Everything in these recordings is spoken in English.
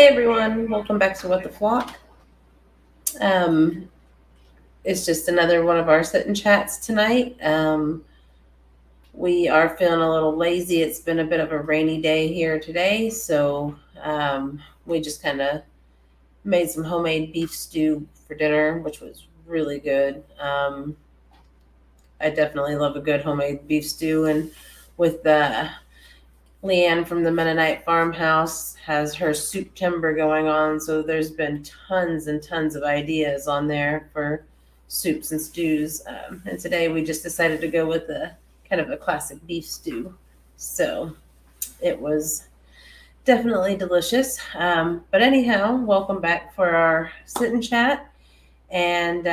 everyone, welcome back to What the Flock. Um, it's just another one of our sit and chats tonight. We are feeling a little lazy. It's been a bit of a rainy day here today, so we just kind of made some homemade beef stew for dinner, which was really good. I definitely love a good homemade beef stew, and with Leanne from the Mennonite Farmhouse has her soup timber going on, so there's been tons and tons of ideas on there for soups and stews. And today we just decided to go with a kind of a classic beef stew. So it was definitely delicious. But anyhow, welcome back for our sit and chat. And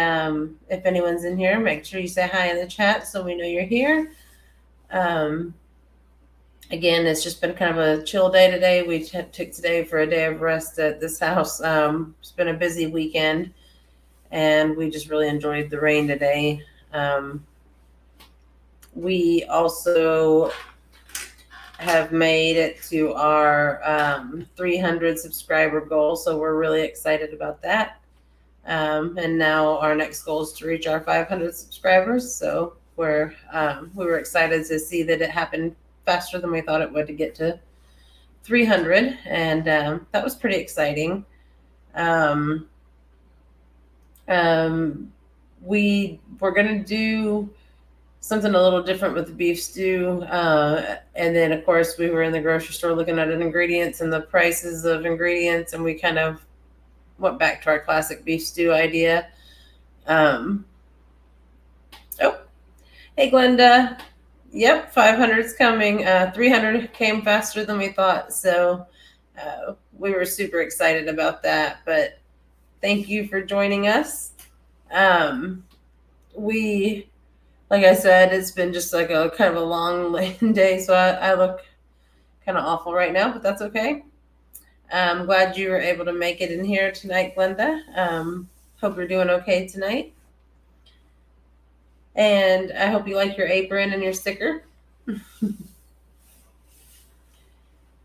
if anyone's in here, make sure you say hi in the chat so we know you're here. Um, Again, it's just been kind of a chill day today. We took today for a day of rest at this house. It's been a busy weekend, and we just really enjoyed the rain today. We also have made it to our 300 subscriber goal, so we're really excited about that. And now our next goal is to reach our 500 subscribers. So we were excited to see that it happened faster than we thought it would to get to 300, and that was pretty exciting. Um, we were gonna do something a little different with the beef stew, and then of course we were in the grocery store looking at ingredients and the prices of ingredients, and we kind of went back to our classic beef stew idea. Um, oh, hey Glenda. Yep, 500 is coming. 300 came faster than we thought, so we were super excited about that. But thank you for joining us. We, like I said, it's been just like a kind of a long day, so I look kind of awful right now, but that's okay. I'm glad you were able to make it in here tonight, Glenda. Hope you're doing okay tonight. And I hope you like your apron and your sticker.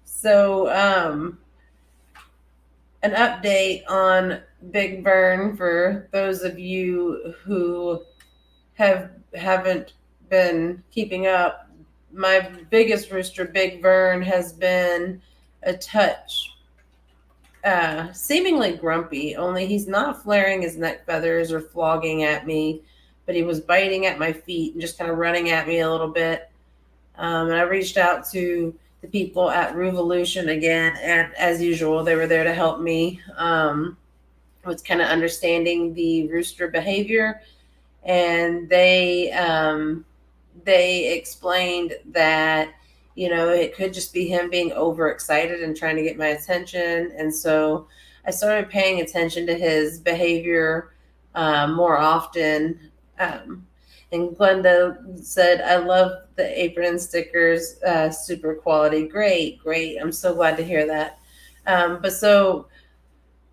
So, an update on Big Vern for those of you who haven't been keeping up. My biggest rooster, Big Vern, has been a touch seemingly grumpy, only he's not flaring his neck feathers or flogging at me, but he was biting at my feet and just kind of running at me a little bit. And I reached out to the people at Revolution again, and as usual, they were there to help me with kind of understanding the rooster behavior, and they explained that it could just be him being overexcited and trying to get my attention, and so I started paying attention to his behavior more often. And Glenda said, I love the apron and stickers, super quality. Great. I'm so glad to hear that. But so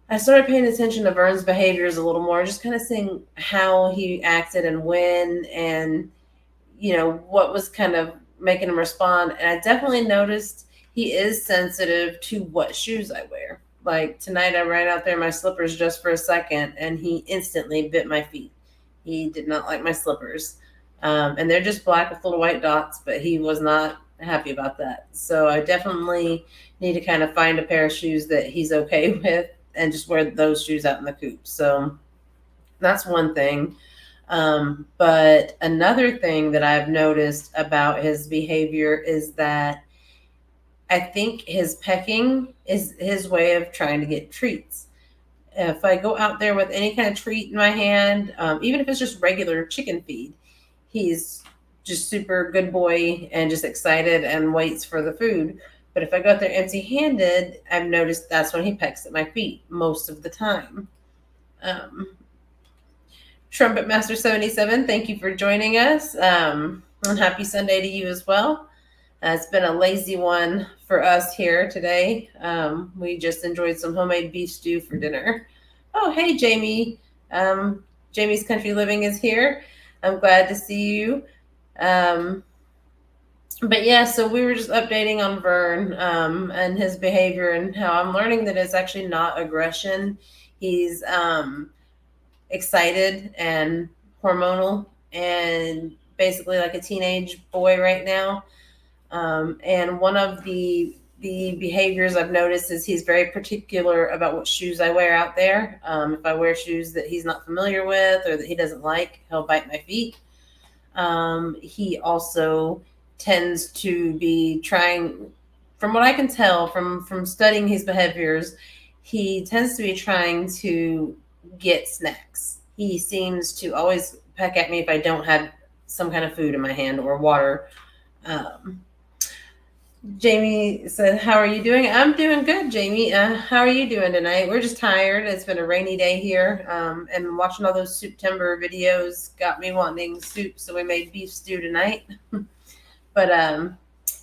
I started paying attention to Vern's behaviors a little more, just kind of seeing how he acted and when, and, what was kind of making him respond. And I definitely noticed he is sensitive to what shoes I wear. Like tonight, I ran out there in my slippers just for a second, and he instantly bit my feet. He did not like my slippers. And they're just black with little white dots, but he was not happy about that. So I definitely need to kind of find a pair of shoes that he's okay with and just wear those shoes out in the coop. So that's one thing. But another thing that I've noticed about his behavior is that I think his pecking is his way of trying to get treats. If I go out there with any kind of treat in my hand, even if it's just regular chicken feed, he's just super good boy and just excited and waits for the food. But if I go out there empty handed, I've noticed that's when he pecks at my feet most of the time. Trumpet Master 77, thank you for joining us. And happy Sunday to you as well. It's been a lazy one for us here today. We just enjoyed some homemade beef stew for dinner. Oh, hey, Jamie. Jamie's Country Living is here. I'm glad to see you. But yeah, so we were just updating on Vern, and his behavior, and how I'm learning that it's actually not aggression. He's excited and hormonal and basically like a teenage boy right now. And one of the behaviors I've noticed is he's very particular about what shoes I wear out there. If I wear shoes that he's not familiar with or that he doesn't like, he'll bite my feet. He also tends to be trying, from what I can tell from studying his behaviors, he tends to be trying to get snacks. He seems to always peck at me if I don't have some kind of food in my hand or water. Um, Jamie said, "How are you doing?" I'm doing good, Jamie. How are you doing tonight? We're just tired. It's been a rainy day here, and watching all those September videos got me wanting soup, so we made beef stew tonight. But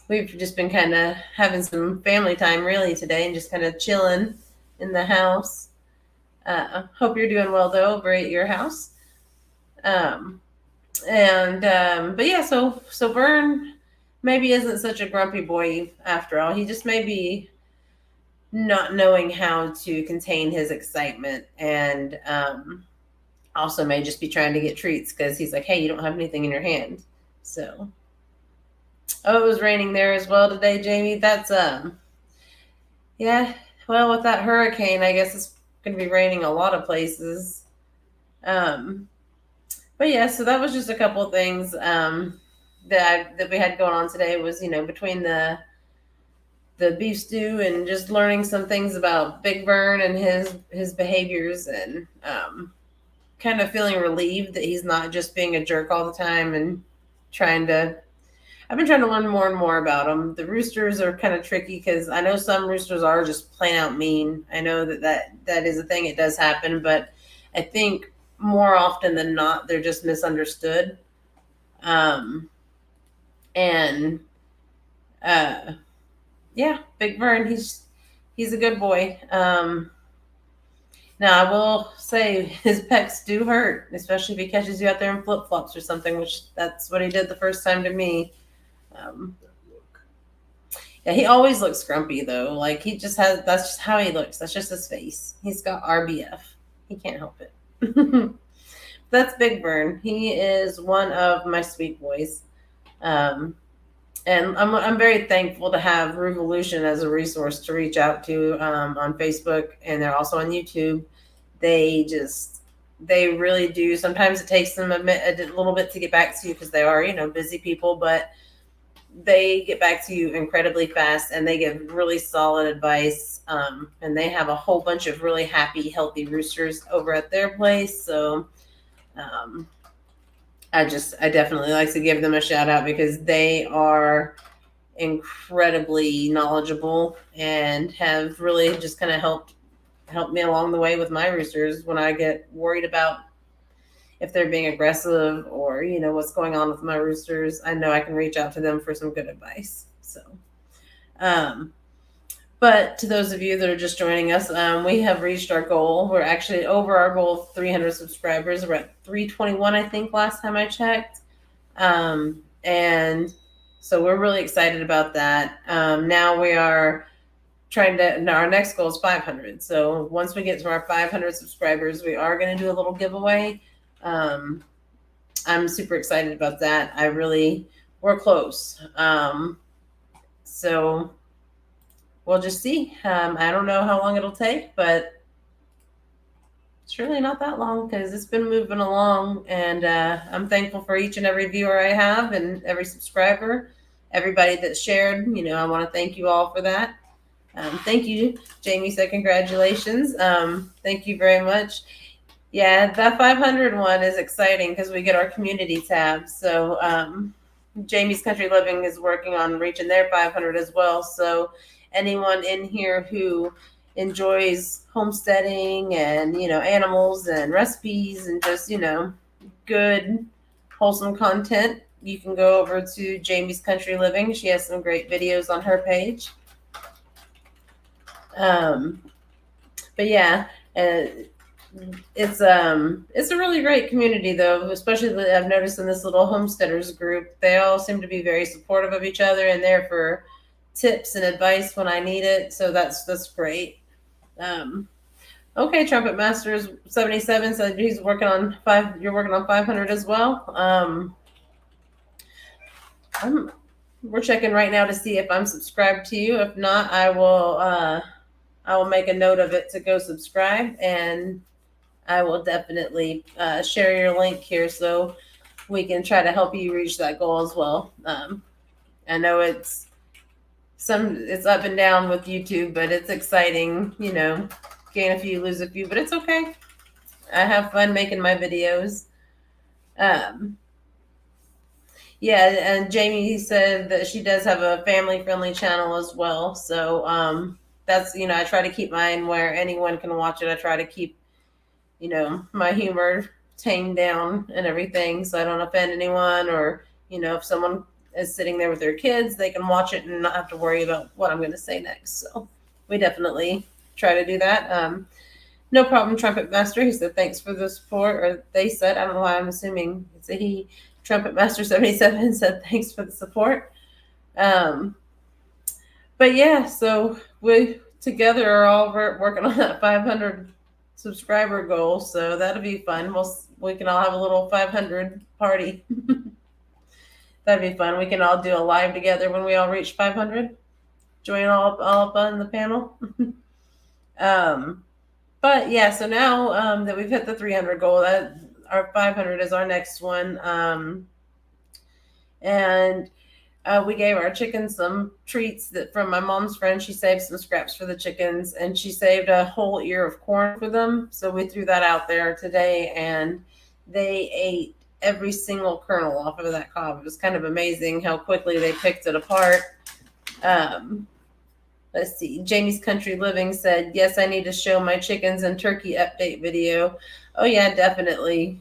we've just been kind of having some family time really today, and just kind of chilling in the house. Hope you're doing well though over at your house. Um, but yeah, so Vern maybe isn't such a grumpy boy after all. He just may be not knowing how to contain his excitement, and also may just be trying to get treats because he's like, hey, you don't have anything in your hand. So, oh, it was raining there as well today, Jamie. That's yeah. Well, with that hurricane, I guess it's going to be raining a lot of places. Um, but yeah, so that was just a couple of things that we had going on today. Was, between the beef stew and just learning some things about Big Vern and his behaviors, and kind of feeling relieved that he's not just being a jerk all the time, and trying to. I've been trying to learn more and more about them. The roosters are kind of tricky because I know some roosters are just plain out mean. I know that is a thing. It does happen, but I think more often than not, they're just misunderstood. And yeah, Big Vern, he's a good boy. Now I will say his pecs do hurt, especially if he catches you out there in flip flops or something, which that's what he did the first time to me. Um, yeah, he always looks grumpy though. Like that's just how he looks. That's just his face. He's got RBF. He can't help it. That's Big Vern. He is one of my sweet boys. Um, and I'm very thankful to have Revolution as a resource to reach out to on Facebook, and they're also on YouTube. They really do. Sometimes it takes them a little bit to get back to you because they are busy people, but they get back to you incredibly fast, and they give really solid advice. And they have a whole bunch of really happy, healthy roosters over at their place. So um, I definitely like to give them a shout out because they are incredibly knowledgeable and have really just kind of helped me along the way with my roosters when I get worried about if they're being aggressive or what's going on with my roosters. I know I can reach out to them for some good advice. So but to those of you that are just joining us, we have reached our goal. We're actually over our goal of 300 subscribers. We're at 321, I think, last time I checked. And so we're really excited about that. Now we are now our next goal is 500. So once we get to our 500 subscribers, we are going to do a little giveaway. I'm super excited about that. We're close. So we'll just see. I don't know how long it'll take, but it's really not that long because it's been moving along. And I'm thankful for each and every viewer I have and every subscriber, everybody that's shared. I want to thank you all for that. Thank you. Jamie said congratulations. Thank you very much. Yeah, that 500 one is exciting because we get our community tab. So Jamie's Country Living is working on reaching their 500 as well. So anyone in here who enjoys homesteading and animals and recipes and just good wholesome content, you can go over to Jamie's Country Living. She has some great videos on her page. But yeah, it's a really great community though, especially I've noticed in this little homesteaders group. They all seem to be very supportive of each other and there for tips and advice when I need it. So that's great. Um, okay, Trumpet Masters 77 said he's working on five. You're working on 500 as well. We're checking right now to see if I'm subscribed to you. If not, I will make a note of it to go subscribe, and I will definitely share your link here so we can try to help you reach that goal as well. I know it's up and down with YouTube, but it's exciting. Gain a few, lose a few, but it's okay. I have fun making my videos. Um, yeah, and Jamie said that she does have a family friendly channel as well. So that's I try to keep mine where anyone can watch it. I try to keep my humor tamed down and everything so I don't offend anyone, or if someone is sitting there with their kids, they can watch it and not have to worry about what I'm going to say next. So we definitely try to do that. No problem, Trumpet Master. He said thanks for the support, or they said, I don't know why I'm assuming it's a he. Trumpet Master 77 said thanks for the support. But yeah, so we together are all working on that 500 subscriber goal, so that'll be fun. We can all have a little 500 party. That'd be fun. We can all do a live together when we all reach 500. Join all up on the panel. But yeah, so now that we've hit the 300 goal, that our 500 is our next one. And we gave our chickens some treats that from my mom's friend. She saved some scraps for the chickens, and she saved a whole ear of corn for them. So we threw that out there today, and they ate every single kernel off of that cob. It was kind of amazing how quickly they picked it apart. Let's see. Jamie's Country Living said, yes, I need to show my chickens and turkey update video. Oh yeah, definitely.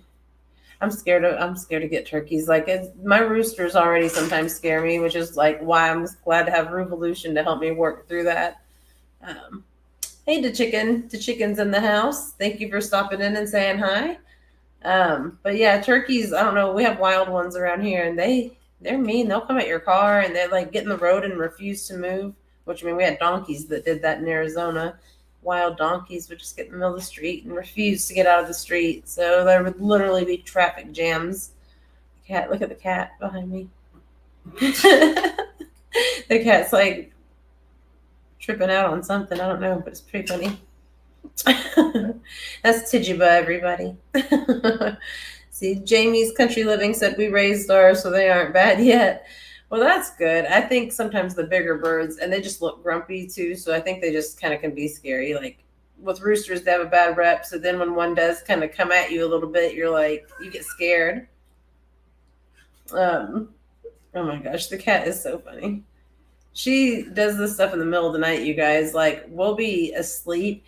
I'm scared to get turkeys. Like my roosters already sometimes scare me, which is like why I'm glad to have Revolution to help me work through that. Hey, the chickens in the house. Thank you for stopping in and saying hi. But yeah, turkeys. I don't know. We have wild ones around here, and they're mean. They'll come at your car and they like get in the road and refuse to move. Which I mean, we had donkeys that did that in Arizona. Wild donkeys would just get in the middle of the street and refuse to get out of the street. So there would literally be traffic jams. Cat, look at the cat behind me. The cat's like tripping out on something. I don't know, but it's pretty funny. That's Tijuba, everybody. See, Jamie's Country Living said we raised ours, so they aren't bad yet. Well, that's good. I think sometimes the bigger birds, and they just look grumpy too, so I think they just kind of can be scary. Like with roosters, they have a bad rep, so then when one does kind of come at you a little bit, you're like, you get scared. Oh my gosh, the cat is so funny. She does this stuff in the middle of the night, you guys. Like, we'll be asleep,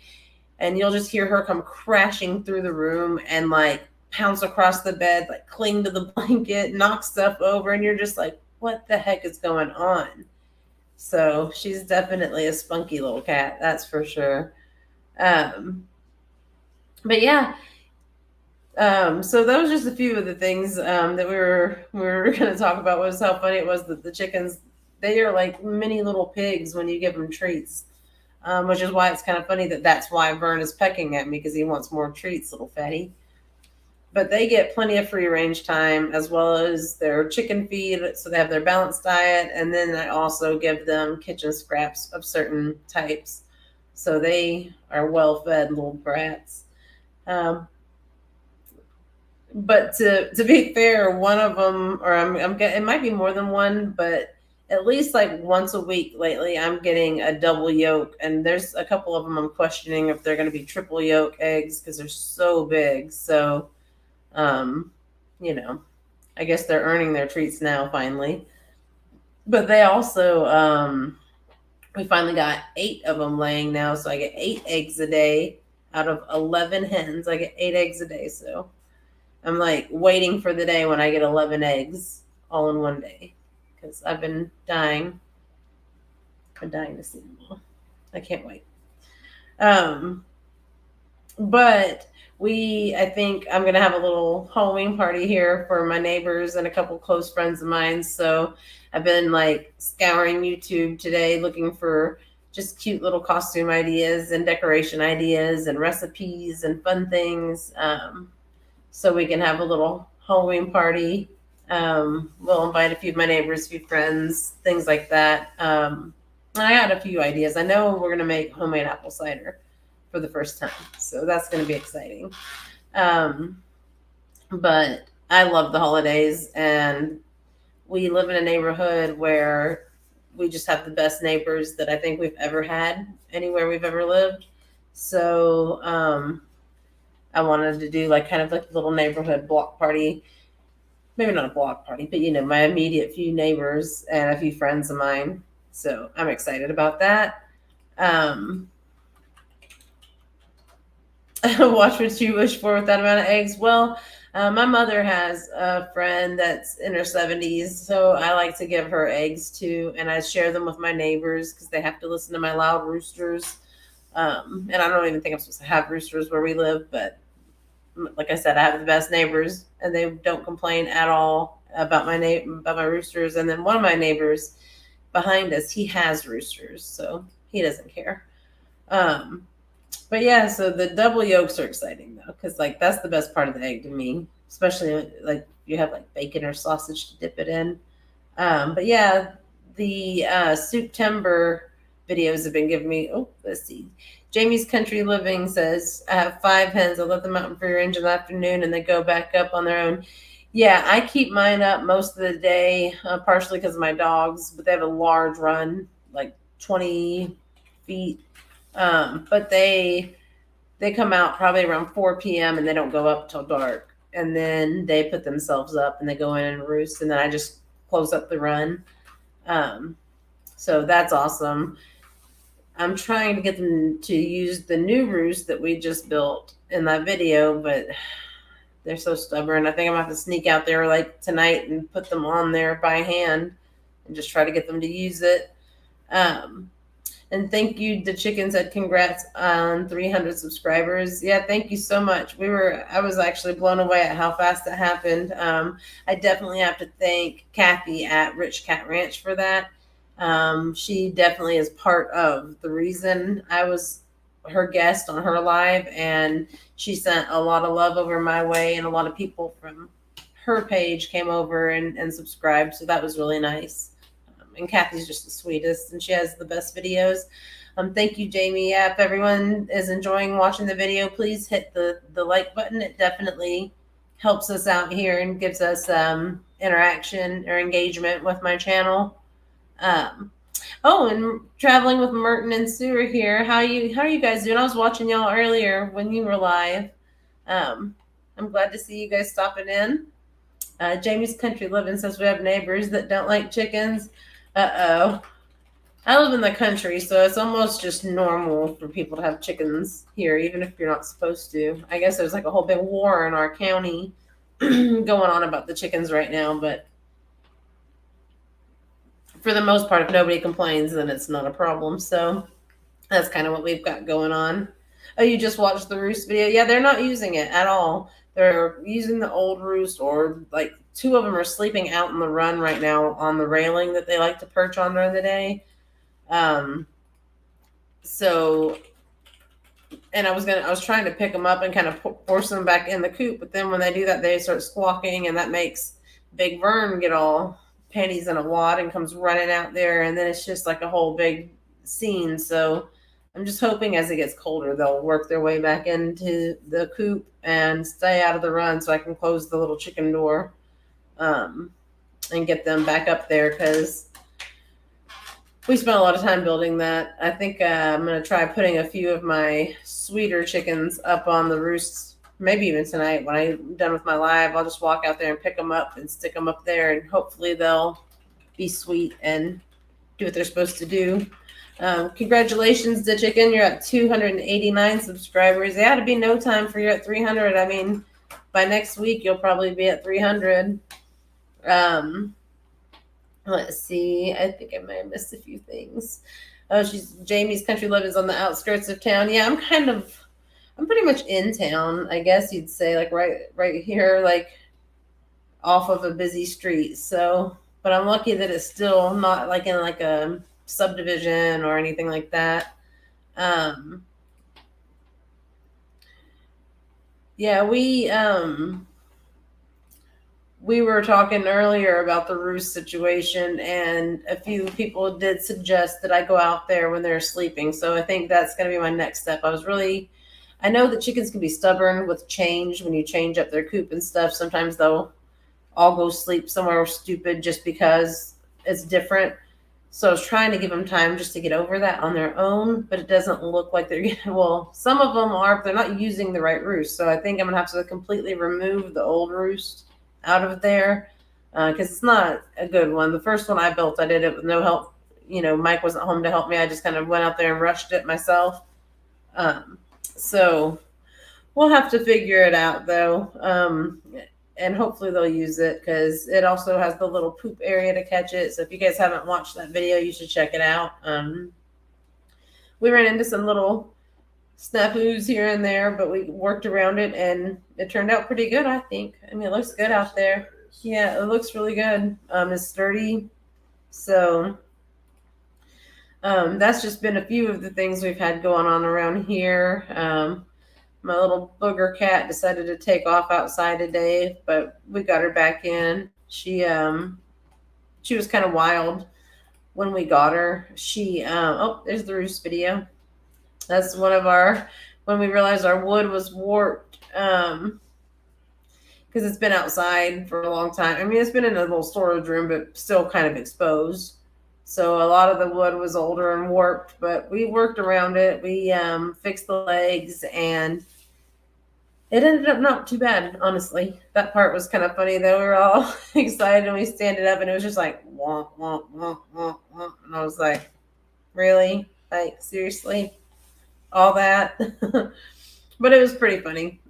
and you'll just hear her come crashing through the room and like pounce across the bed, like cling to the blanket, knock stuff over, and you're just like, what the heck is going on? So she's definitely a spunky little cat, that's for sure. But yeah, so that was just a few of the things that we were going to talk about. Was how funny it was that the chickens, they are like mini little pigs when you give them treats, which is why it's kind of funny that's why Vern is pecking at me, because he wants more treats, little fatty. But they get plenty of free range time as well as their chicken feed, so they have their balanced diet. And then I also give them kitchen scraps of certain types, so they are well fed little brats. But to be fair, one of them, or I'm getting, it might be more than one, but at least like once a week lately, I'm getting a double yolk, and there's a couple of them I'm questioning if they're going to be triple yolk eggs because they're so big. So, I guess they're earning their treats now finally. But they also, we finally got 8 of them laying now, so I get 8 eggs a day out of 11 hens. I get 8 eggs a day, so I'm like waiting for the day when I get 11 eggs all in one day, because I've been dying. I'm dying to see them all. I can't wait. But I think I'm going to have a little Halloween party here for my neighbors and a couple close friends of mine. So I've been like scouring YouTube today looking for just cute little costume ideas and decoration ideas and recipes and fun things. So we can have a little Halloween party. We'll invite a few of my neighbors, a few friends, things like that. And I got a few ideas. I know we're going to make homemade apple cider for the first time. So that's going to be exciting. But I love the holidays, and we live in a neighborhood where we just have the best neighbors that I think we've ever had anywhere we've ever lived. So I wanted to do like kind of like a little neighborhood block party. Maybe not a block party, but my immediate few neighbors and a few friends of mine. So I'm excited about that. Watch what you wish for with that amount of eggs. Well, my mother has a friend that's in her 70s, so I like to give her eggs too, and I share them with my neighbors because they have to listen to my loud roosters. And I don't even think I'm supposed to have roosters where we live, but like I said, I have the best neighbors, and they don't complain at all about my roosters. And then one of my neighbors behind us, he has roosters, so he doesn't care. But yeah, so the double yolks are exciting though, because like that's the best part of the egg to me, especially like you have like bacon or sausage to dip it in. But yeah, the September videos have been giving me. Oh, let's see. Jamie's Country Living says, I have 5 hens. I let them out in free range in the afternoon and they go back up on their own. Yeah, I keep mine up most of the day, partially because of my dogs, but they have a large run, like 20 feet. But they come out probably around 4 p.m. and they don't go up till dark. And then they put themselves up and they go in and roost. And then I just close up the run. So that's awesome. I'm trying to get them to use the new roost that we just built in that video, but they're so stubborn. I think I'm going to have to sneak out there like tonight and put them on there by hand and just try to get them to use it. And thank you. The chicken said congrats on 300 subscribers. Yeah, thank you so much. I was actually blown away at how fast that happened. I definitely have to thank Kathy at Rich Cat Ranch for that. She definitely is part of the reason I was her guest on her live, and she sent a lot of love over my way, and a lot of people from her page came over and subscribed. So that was really nice. And Kathy's just the sweetest, and she has the best videos. Thank you, Jamie. Yeah, if everyone is enjoying watching the video, please hit the like button. It definitely helps us out here and gives us interaction or engagement with my channel. Oh, and Traveling with Merton and Sue are here. How are you guys doing? I was watching y'all earlier when you were live. I'm glad to see you guys stopping in. Jamie's Country Living says we have neighbors that don't like chickens. Uh-oh. I live in the country, so it's almost just normal for people to have chickens here, even if you're not supposed to. I guess there's like a whole big war in our county going on about the chickens right now, but for the most part, if nobody complains, then it's not a problem. So that's kind of what we've got going on. Oh, you just watched the roost video? Yeah, they're not using it at all. They're using the old roost, or like 2 of them are sleeping out in the run right now on the railing that they like to perch on during the day. So, and I was trying to pick them up and kind of force them back in the coop, but then when they do that, they start squawking, and that makes Big Vern get all panties in a wad and comes running out there, and then it's just like a whole big scene. So I'm just hoping as it gets colder, they'll work their way back into the coop and stay out of the run so I can close the little chicken door and get them back up there, because we spent a lot of time building that. I think I'm going to try putting a few of my sweeter chickens up on the roosts, maybe even tonight when I'm done with my live. I'll just walk out there and pick them up and stick them up there, and hopefully they'll be sweet and do what they're supposed to do. Congratulations, the chicken. You're at 289 subscribers. It ought to be no time for you at 300. I mean, by next week, you'll probably be at 300. Let's see. I think I might have missed a few things. Oh, Jamie's Country Living is on the outskirts of town. Yeah, I'm pretty much in town, I guess you'd say, like right here, like off of a busy street. So, but I'm lucky that it's still not like in like a subdivision or anything like that. Um, yeah, we were talking earlier about the roost situation, and a few people did suggest that I go out there when they're sleeping. So I think that's going to be my next step. I know that chickens can be stubborn with change when you change up their coop and stuff. Sometimes they'll all go sleep somewhere stupid just because it's different. So I was trying to give them time just to get over that on their own, but it doesn't look like they're getting, well, some of them are, but they're not using the right roost. So I think I'm going to have to completely remove the old roost out of there because it's not a good one. The first one I built, I did it with no help. Mike wasn't home to help me. I just kind of went out there and rushed it myself. So we'll have to figure it out though. And hopefully they'll use it because it also has the little poop area to catch it. So if you guys haven't watched that video, you should check it out. We ran into some little snafus here and there, but we worked around it and it turned out pretty good, I think. I mean, it looks good out there. Yeah, it looks really good. It's sturdy. So that's just been a few of the things we've had going on around here. My little booger cat decided to take off outside today, but we got her back in. She was kind of wild when we got her. Oh, there's the roost video. That's one of our, when we realized our wood was warped, because it's been outside for a long time. I mean, it's been in a little storage room, but still kind of exposed. So a lot of the wood was older and warped, but we worked around it. We fixed the legs, and it ended up not too bad, honestly. That part was kind of funny, though. We were all excited, and we stand it up, and it was just like, womp, womp, womp, womp, womp. And I was like, really? Like, seriously? All that? But it was pretty funny.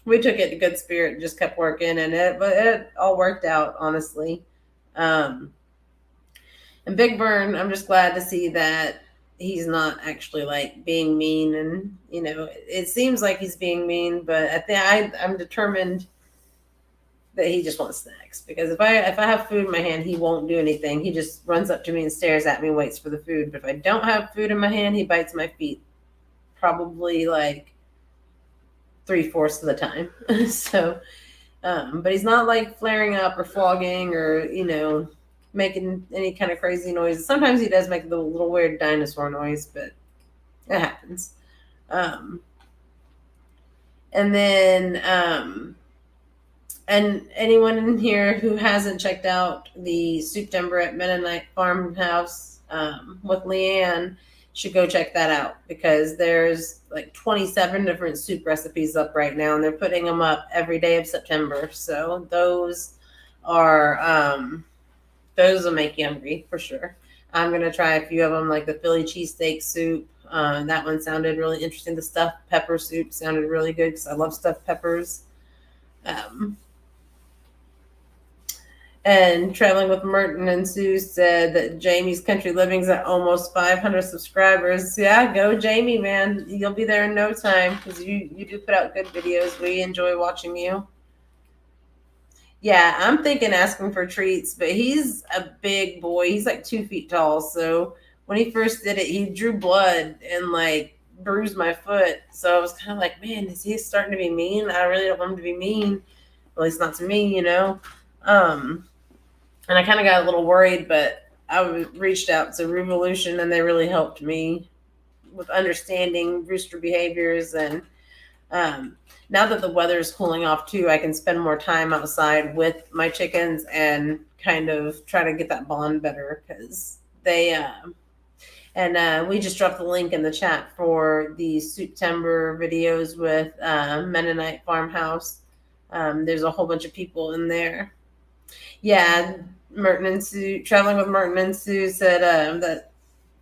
We took it in good spirit and just kept working, and it all worked out, honestly. And Big Burn, I'm just glad to see that he's not actually like being mean, and it seems like he's being mean, but I think I'm determined that he just wants snacks, because if I have food in my hand, he won't do anything. He just runs up to me and stares at me and waits for the food. But if I don't have food in my hand, he bites my feet, probably like 3/4 of the time. So but he's not like flaring up or flogging or making any kind of crazy noises. Sometimes he does make the little weird dinosaur noise, but it happens. And then and anyone in here who hasn't checked out the September at Mennonite Farmhouse with Leanne should go check that out, because there's like 27 different soup recipes up right now, and they're putting them up every day of September. So those will make you hungry for sure. I'm going to try a few of them, like the Philly cheesesteak soup. That one sounded really interesting. The stuffed pepper soup sounded really good because I love stuffed peppers. And Traveling with Merton and Sue said that Jamie's Country Living's at almost 500 subscribers. Yeah, go Jamie, man. You'll be there in no time, because you do put out good videos. We enjoy watching you. Yeah, I'm thinking asking for treats, but he's a big boy. He's like 2 feet tall. So when he first did it, he drew blood and like bruised my foot. So I was kind of like, man, is he starting to be mean? I really don't want him to be mean. At least not to me, And I kind of got a little worried, but I reached out to Revolution, and they really helped me with understanding rooster behaviors. And now that the weather is cooling off too, I can spend more time outside with my chickens and kind of try to get that bond better, because they and we just dropped the link in the chat for the September videos with Mennonite Farmhouse. There's a whole bunch of people in there. Yeah, Merton and Sue, Traveling with Merton and Sue said that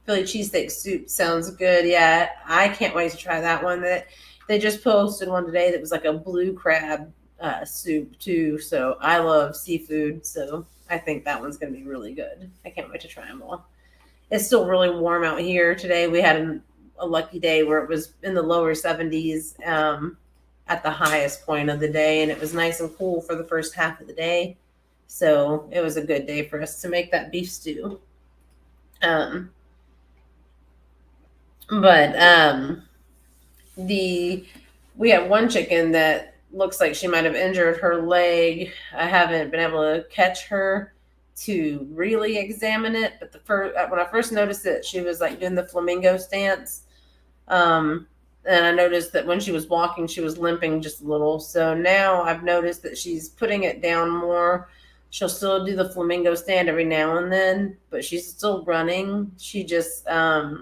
Philly cheesesteak soup sounds good. Yeah, I can't wait to try that one. That they just posted one today that was like a blue crab soup too. So I love seafood, so I think that one's going to be really good. I can't wait to try them all. It's still really warm out here today. We had a lucky day where it was in the lower 70s at the highest point of the day, and it was nice and cool for the first half of the day. So it was a good day for us to make that beef stew. Um, but we have one chicken that looks like she might have injured her leg. I haven't been able to catch her to really examine it, but when I first noticed it, she was like doing the flamingo stance. And I noticed that when she was walking, she was limping just a little. So now I've noticed that she's putting it down more. She'll still do the flamingo stand every now and then, but she's still running. She just has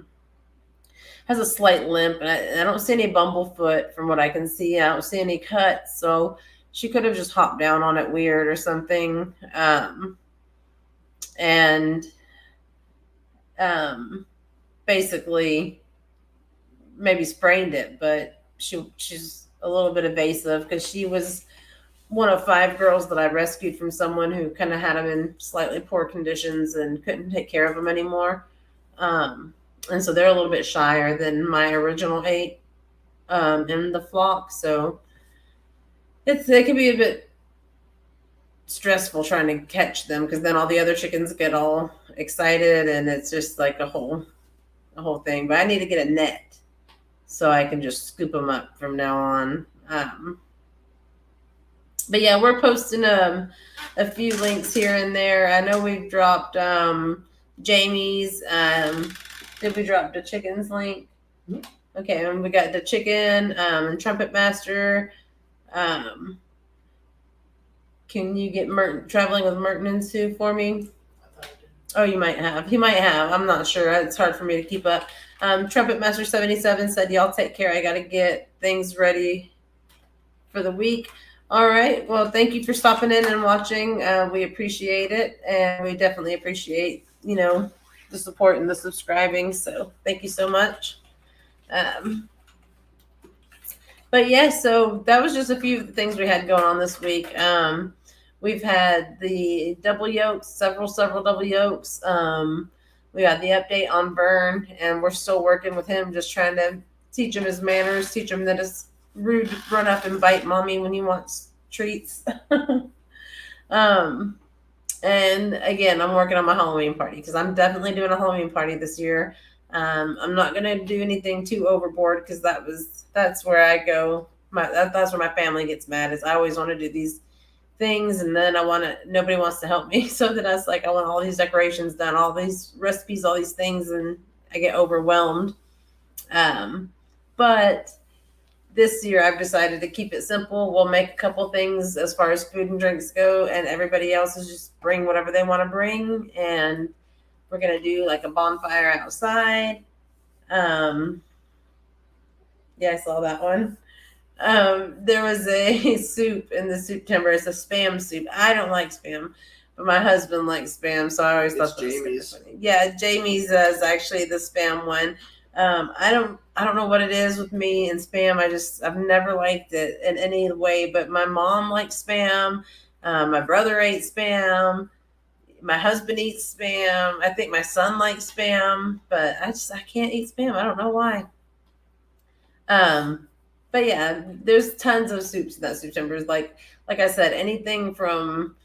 a slight limp, and I don't see any bumblefoot from what I can see. I don't see any cuts, so she could have just hopped down on it weird or something. And basically maybe sprained it, but she's a little bit evasive because she was one of 5 girls that I rescued from someone who kind of had them in slightly poor conditions and couldn't take care of them anymore. And so they're a little bit shyer than my original 8 in the flock. So it can be a bit stressful trying to catch them because then all the other chickens get all excited and it's just like a whole thing. But I need to get a net so I can just scoop them up from now on. But yeah, we're posting a few links here and there. I know we've dropped Jamie's. Did we drop the chicken's link? Mm-hmm. Okay, and we got the chicken and Trumpet Master. Can you get Merton traveling with Merton and Sue for me? Oh, you might have. He might have. I'm not sure. It's hard for me to keep up. Trumpet Master 77 said, "Y'all take care. I got to get things ready for the week." All right. Well, thank you for stopping in and watching. We appreciate it, and we definitely appreciate the support and the subscribing. So thank you so much. But yeah, so that was just a few of the things we had going on this week. We've had the double yolks, several double yolks. We got the update on Vern, and we're still working with him, just trying to teach him his manners, teach him that it's rude to run up and bite mommy when he wants treats. And again, I'm working on my Halloween party because I'm definitely doing a Halloween party this year. I'm not going to do anything too overboard because that's where I go. That's where my family gets mad is I always want to do these things and then nobody wants to help me. So then I was like, I want all these decorations done, all these recipes, all these things, and I get overwhelmed. But this year I've decided to keep it simple. We'll make a couple things as far as food and drinks go, and everybody else is just bring whatever they want to bring. And we're going to do like a bonfire outside. Yeah, I saw that one. There was a soup in the soup timber. It's a Spam soup. I don't like Spam, but my husband likes Spam, so I always thought that was funny. Yeah, Jamie's is actually the Spam one. I don't know what it is with me and Spam. I've never liked it in any way, but my mom likes Spam. My brother ate Spam. My husband eats Spam. I think my son likes Spam, but I can't eat Spam. I don't know why. But yeah, there's tons of soups in that soup timbers. Like I said, anything from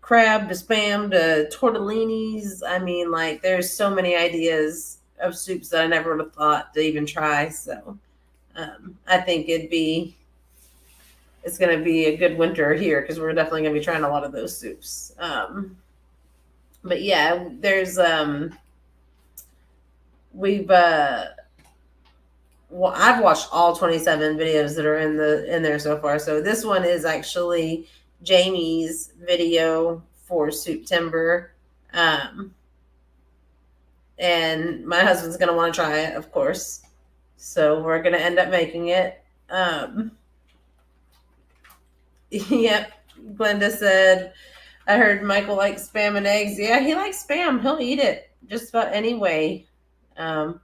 crab to Spam to tortellinis. I mean, like there's so many ideas of soups that I never would have thought to even try. So I think it's going to be a good winter here because we're definitely going to be trying a lot of those soups. But yeah, there's I've watched all 27 videos that are in there so far. So this one is actually Jamie's video for Soup Timber. And my husband's going to want to try it, of course. So we're going to end up making it. Yep. Glenda said, I heard Michael likes Spam and eggs. Yeah, he likes Spam. He'll eat it just about any way. And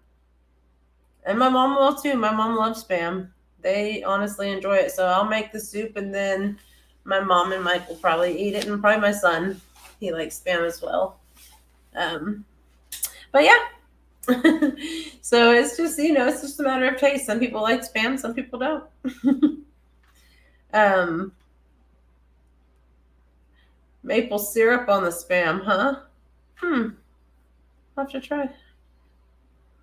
my mom will too. My mom loves Spam. They honestly enjoy it. So I'll make the soup and then my mom and Mike will probably eat it. And probably my son. He likes Spam as well. But yeah. So it's just, it's just a matter of taste. Some people like Spam, some people don't. Maple syrup on the Spam, huh? I'll have to try.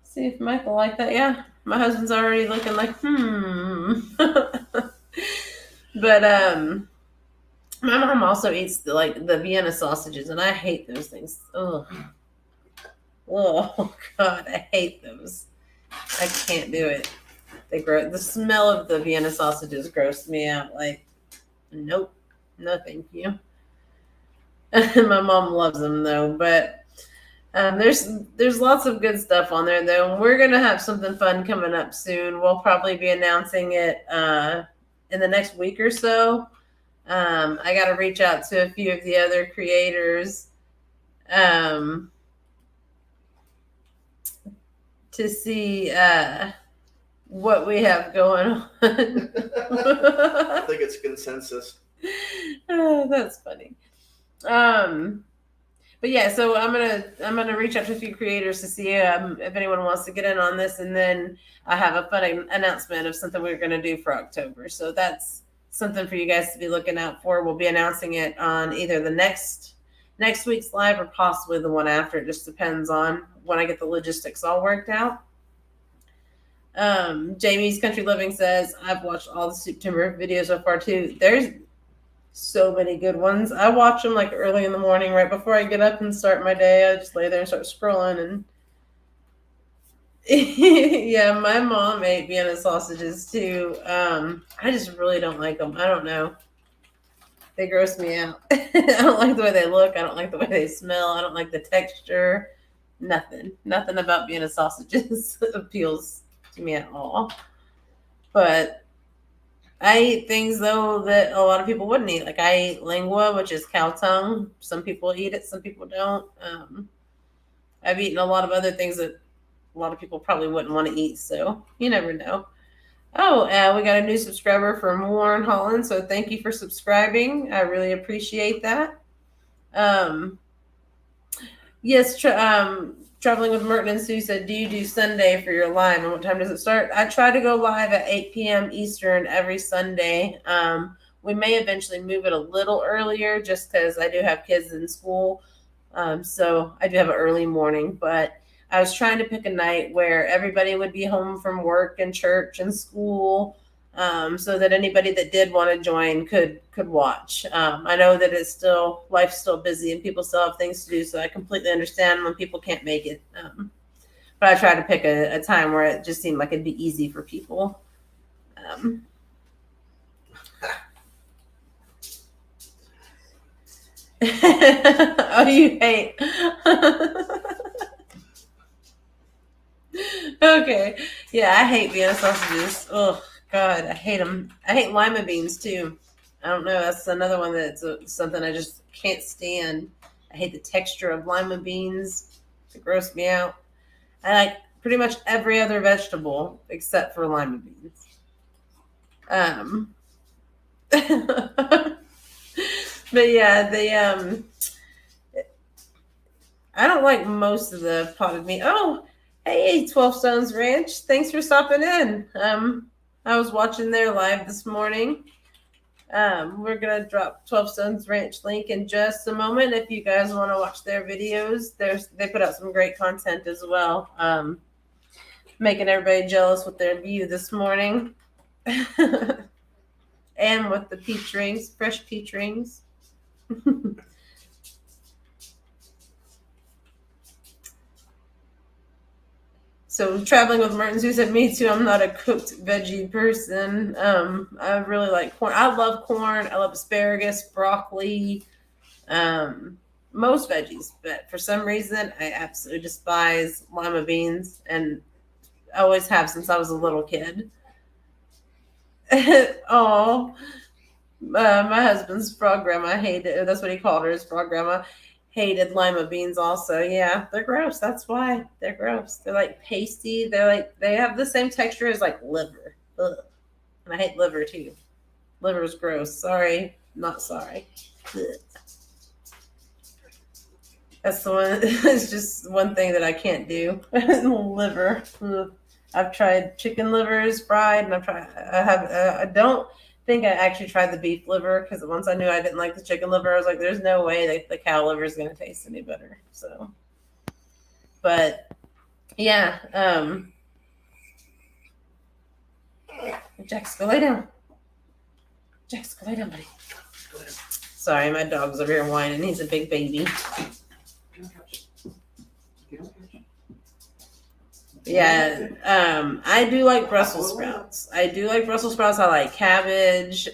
See if Michael like that. Yeah, my husband's already looking like, But my mom also eats the Vienna sausages, and I hate those things. Ugh. Oh God, I hate those. I can't do it. The smell of the Vienna sausages grossed me out. Like, nope, no, thank you. My mom loves them though, but there's lots of good stuff on there though. And we're gonna have something fun coming up soon. We'll probably be announcing it in the next week or so. I got to reach out to a few of the other creators to see what we have going on. I think it's consensus. Oh, that's funny. But yeah, so I'm gonna reach out to a few creators to see if anyone wants to get in on this, and then I have a fun announcement of something we're gonna do for October. So that's something for you guys to be looking out for. We'll be announcing it on either the next week's live or possibly the one after. It just depends on when I get the logistics all worked out. Jamie's Country Living says, I've watched all the September videos so far too. There's so many good ones. I watch them like early in the morning, right before I get up and start my day. I just lay there and start scrolling. And yeah, my mom ate Vienna sausages too. I just really don't like them. I don't know. They gross me out. I don't like the way they look. I don't like the way they smell. I don't like the texture. Nothing about Vienna sausages appeals to me at all. But I eat things though that a lot of people wouldn't eat. Like I eat lingua, which is cow tongue. Some people eat it, some people don't. I've eaten a lot of other things that a lot of people probably wouldn't want to eat. So you never know. Oh, we got a new subscriber from Warren Holland. So thank you for subscribing. I really appreciate that. Yes, Traveling with Merton and Sue said, do you do Sunday for your live, and what time does it start? I try to go live at 8 p.m. Eastern every Sunday. We may eventually move it a little earlier just because I do have kids in school. So I do have an early morning, but I was trying to pick a night where everybody would be home from work and church and school, so that anybody that did want to join could watch. I know that life's still busy and people still have things to do, so I completely understand when people can't make it. But I try to pick a time where it just seemed like it'd be easy for people. Oh, you hate. Okay. Yeah, I hate Vienna sausages. Oh, God, I hate them. I hate lima beans, too. I don't know. That's another one that's something I just can't stand. I hate the texture of lima beans. It grosses me out. I like pretty much every other vegetable except for lima beans. But yeah, I don't like most of the potted meat. Oh, hey, 12 Stones Ranch. Thanks for stopping in. I was watching their live this morning. We're going to drop 12 Stones Ranch link in just a moment. If you guys want to watch their videos, they put out some great content as well. Making everybody jealous with their view this morning. And with the peach rings, fresh peach rings. So Traveling with Mertens, who said, me too, I'm not a cooked veggie person. I really like corn. I love corn. I love asparagus, broccoli, most veggies. But for some reason, I absolutely despise lima beans, and I always have since I was a little kid. Oh, my husband's frog grandma hated, that's what he called her, his frog grandma hated lima beans also. Yeah, they're gross. That's why they're gross. They're like pasty. They have the same texture as like liver. Ugh. And I hate liver too. Liver is gross. Sorry, not sorry. Ugh. That's the one. It's just one thing that I can't do. Liver. Ugh. I've tried chicken livers fried, and I don't think I actually tried the beef liver because once I knew I didn't like the chicken liver, I was like, "There's no way that the cow liver is going to taste any better." So, but yeah, Jax, go lay down. Jax, go lay down, buddy. Sorry, my dog's over here whining. He's a big baby. Yeah, I do like Brussels sprouts. I like cabbage.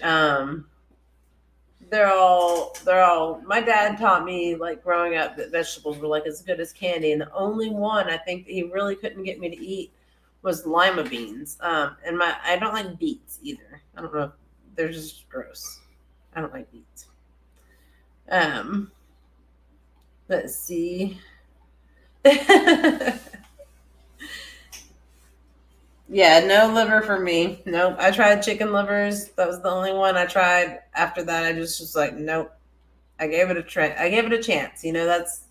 They're all. My dad taught me like growing up that vegetables were like as good as candy, and the only one I think that he really couldn't get me to eat was lima beans. And I don't like beets either. I don't know. They're just gross. I don't like beets. Let's see. Yeah, no liver for me. Nope. I tried chicken livers. That was the only one I tried. After that, I just was like, nope. I gave it a try. I gave it a chance. You know, that's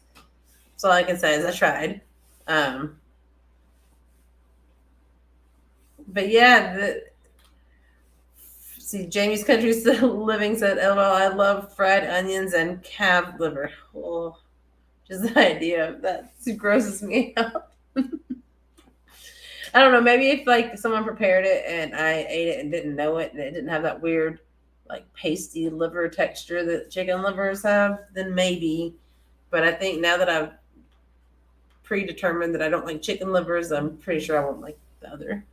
all I can say is I tried. But yeah, see, Jamie's Country Living said, "LOL, I love fried onions and calf liver." Oh, just the idea of that grosses me out. I don't know. Maybe if like someone prepared it and I ate it and didn't know it, and it didn't have that weird, like pasty liver texture that chicken livers have, then maybe. But I think now that I've predetermined that I don't like chicken livers, I'm pretty sure I won't like the other.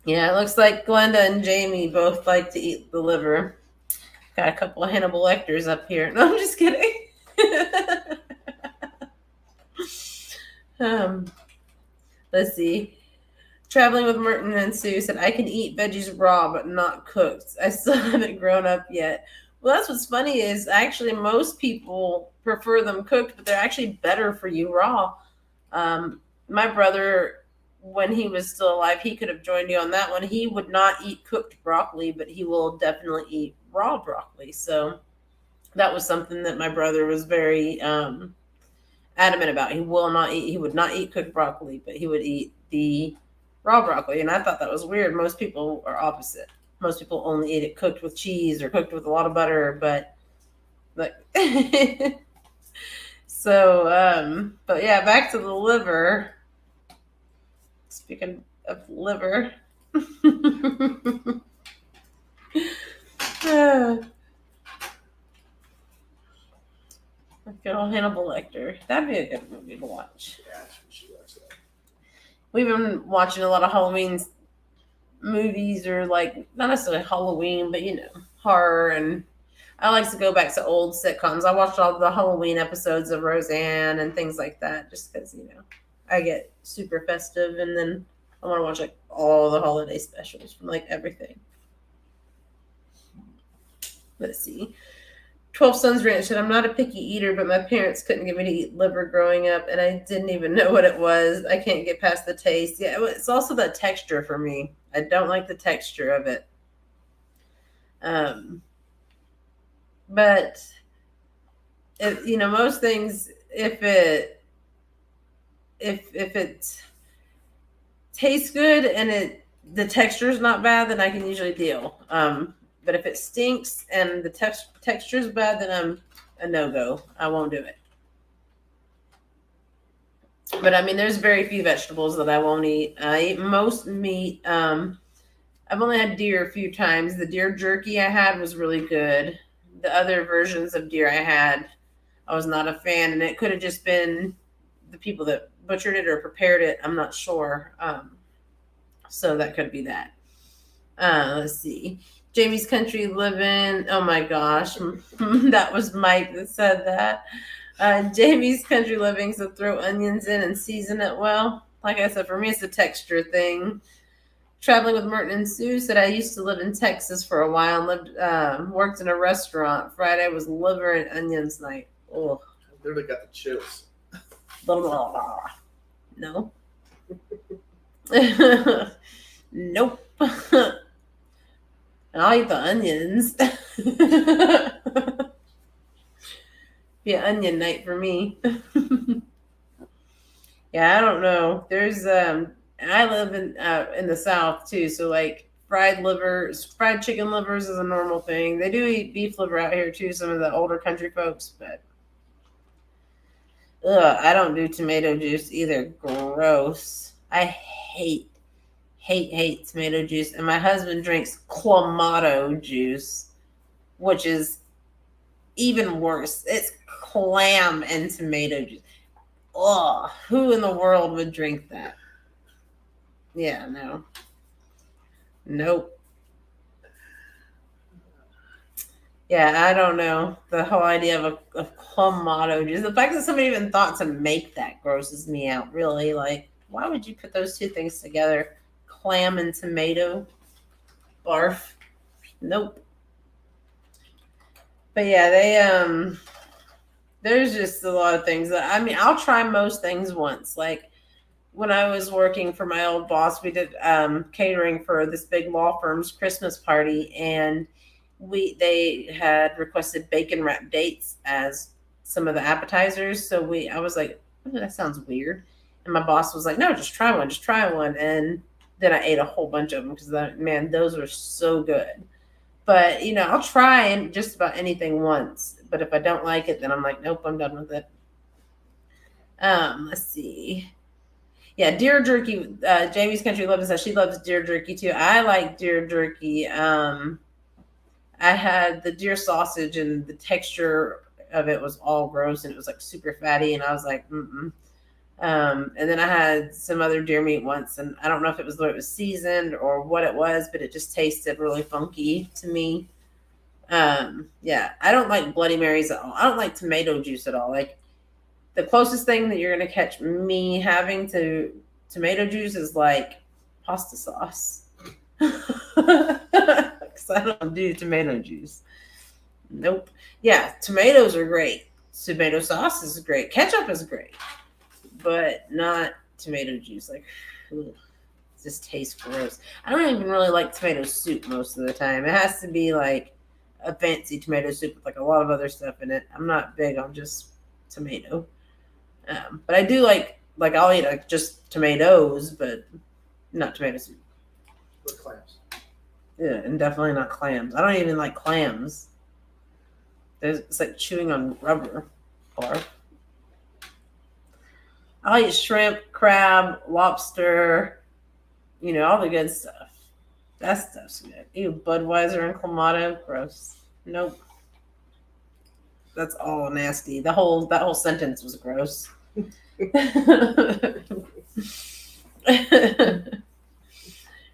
Yeah, it looks like Glenda and Jamie both like to eat the liver. Got a couple of Hannibal Lecters up here. No, I'm just kidding. Let's see. Traveling with Merton and Sue said, "I can eat veggies raw, but not cooked. I still haven't grown up yet." Well, that's what's funny is actually most people prefer them cooked, but they're actually better for you raw. My brother, when he was still alive, he could have joined you on that one. He would not eat cooked broccoli, but he will definitely eat raw broccoli. So that was something that my brother was very adamant about. He would not eat cooked broccoli, but he would eat the raw broccoli. And I thought that was weird. Most people are opposite. Most people only eat it cooked with cheese or cooked with a lot of butter, but so but yeah, back to the liver. Speaking of liver. Good old Hannibal Lecter. That'd be a good movie to watch. Yeah, she likes that. We've been watching a lot of Halloween movies, or like not necessarily Halloween, but you know, horror. And I like to go back to old sitcoms. I watched all the Halloween episodes of Roseanne and things like that, just because you know I get super festive, and then I want to watch like all the holiday specials from like everything. Let's see. 12 Sons Ranch said, "I'm not a picky eater, but my parents couldn't get me to eat liver growing up, and I didn't even know what it was. I can't get past the taste." Yeah, it's also the texture for me. I don't like the texture of it. But you know, most things, if it tastes good and the texture is not bad, then I can usually deal. But if it stinks and the texture is bad, then I'm a no-go. I won't do it. But I mean, there's very few vegetables that I won't eat. I eat most meat. I've only had deer a few times. The deer jerky I had was really good. The other versions of deer I had, I was not a fan. And it could have just been the people that butchered it or prepared it. I'm not sure. So that could be that. Let's see. Jamie's Country Living. Oh my gosh. That was Mike that said that. Jamie's Country Living, so throw onions in and season it well. Like I said, for me, it's a texture thing. Traveling with Merton and Sue said, "I used to live in Texas for a while and worked in a restaurant. Friday was liver and onions night." Oh, I literally got the chills. Blah, blah, blah. No. Nope. And I'll eat the onions. Be an onion night for me. Yeah, I don't know. There's I live in the South too, so like fried chicken livers is a normal thing. They do eat beef liver out here too, some of the older country folks, but I don't do tomato juice either. Gross. I hate tomato juice. And my husband drinks clamato juice, which is even worse. It's clam and tomato juice. Oh, who in the world would drink that? Yeah, no. Nope. Yeah, I don't know. The whole idea of clamato juice. The fact that somebody even thought to make that grosses me out, really. Like, why would you put those two things together? Clam and tomato? Barf. Nope. But yeah, there's just a lot of things that, I mean, I'll try most things once. Like when I was working for my old boss, we did catering for this big law firm's Christmas party, and they had requested bacon wrapped dates as some of the appetizers. So I was like, oh, that sounds weird. And my boss was like, no, just try one. And then I ate a whole bunch of them because, man, those were so good. But, I'll try just about anything once. But if I don't like it, then I'm like, nope, I'm done with it. Let's see. Yeah, deer jerky. Jamie's Country Living says she loves deer jerky too. I like deer jerky. I had the deer sausage, and the texture of it was all gross, and it was like super fatty. And I was like, mm-mm. And then I had some other deer meat once, and I don't know if it was the way it was seasoned or what it was, but it just tasted really funky to me. Yeah, I don't like Bloody Marys at all. I don't like tomato juice at all. Like, the closest thing that you're going to catch me having to tomato juice is like pasta sauce. Because I don't do tomato juice. Nope. Yeah, tomatoes are great. Tomato sauce is great. Ketchup is great. But not tomato juice. Like, ugh, it just tastes gross. I don't even really like tomato soup most of the time. It has to be like a fancy tomato soup with like a lot of other stuff in it. I'm not big on just tomato. But I do like I'll eat like just tomatoes, but not tomato soup. With clams. Yeah, and definitely not clams. I don't even like clams. It's like chewing on rubber. Barf. I'll eat shrimp, crab, lobster, all the good stuff. That stuff's good. Ew, Budweiser and Clamato, gross. Nope. That's all nasty. That whole sentence was gross.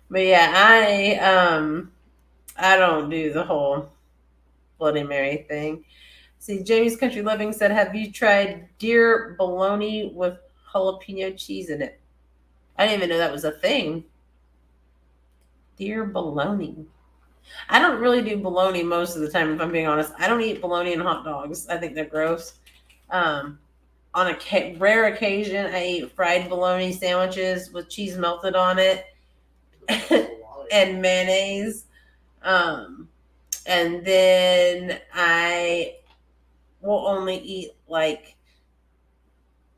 But yeah, I don't do the whole Bloody Mary thing. See, Jamie's Country Living said, have you tried deer bologna with jalapeno cheese in it? I didn't even know that was a thing. Deer bologna. I don't really do bologna most of the time, if I'm being honest. I don't eat bologna and hot dogs. I think they're gross. On a rare occasion, I eat fried bologna sandwiches with cheese melted on it and mayonnaise. And then I will only eat like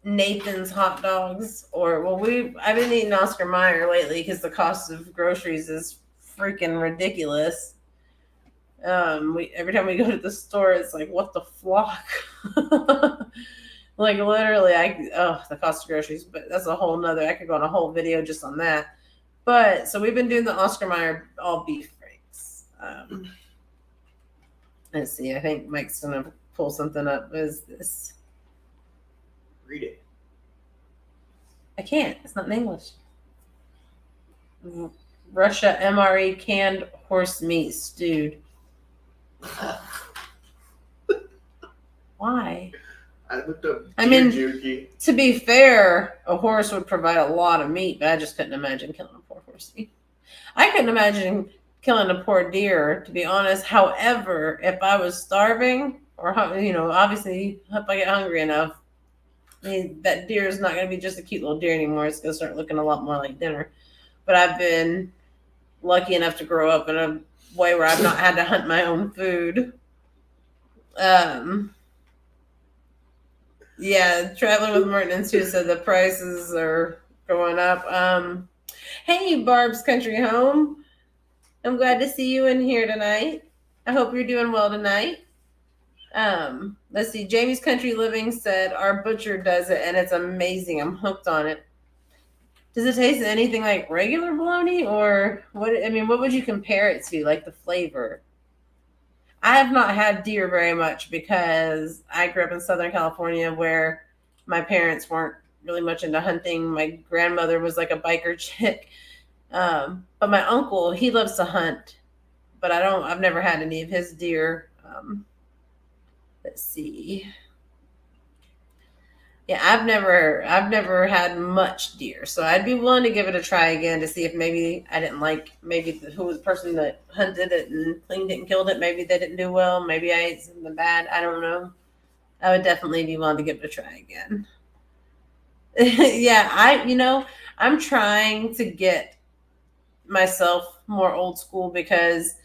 Nathan's hot dogs, I've been eating Oscar Mayer lately because the cost of groceries is freaking ridiculous. Every time we go to the store, it's like, what the flock? Like, literally, the cost of groceries, but that's a whole nother, I could go on a whole video just on that. But so we've been doing the Oscar Mayer all beef franks. Let's see, I think Mike's gonna pull something up. What is this? Read it. I can't. It's not in English. Russia MRE canned horse meat stewed. Why? I looked up I mean, jerky. To be fair, a horse would provide a lot of meat, but I just couldn't imagine killing a poor horse. I couldn't imagine killing a poor deer, to be honest. However, if I was starving, or obviously if I get hungry enough, I mean, that deer is not going to be just a cute little deer anymore. It's going to start looking a lot more like dinner. But I've been lucky enough to grow up in a way where I've not had to hunt my own food. Yeah, traveling with Merton too said the prices are going up. Hey, Barb's Country Home. I'm glad to see you in here tonight. I hope you're doing well tonight. Let's see. Jamie's Country Living said our butcher does it and it's amazing. I'm hooked on it. Does it taste anything like regular bologna, or what? I mean, what would you compare it to, like the flavor? I have not had deer very much because I grew up in Southern California where my parents weren't really much into hunting. My grandmother was like a biker chick. But my uncle, he loves to hunt, but I've never had any of his deer. Let's see. Yeah, I've never had much deer, so I'd be willing to give it a try again to see if maybe I didn't like, who was the person that hunted it and cleaned it and killed it. Maybe they didn't do well. Maybe I ate something bad. I don't know. I would definitely be willing to give it a try again. Yeah, I'm trying to get myself more old school because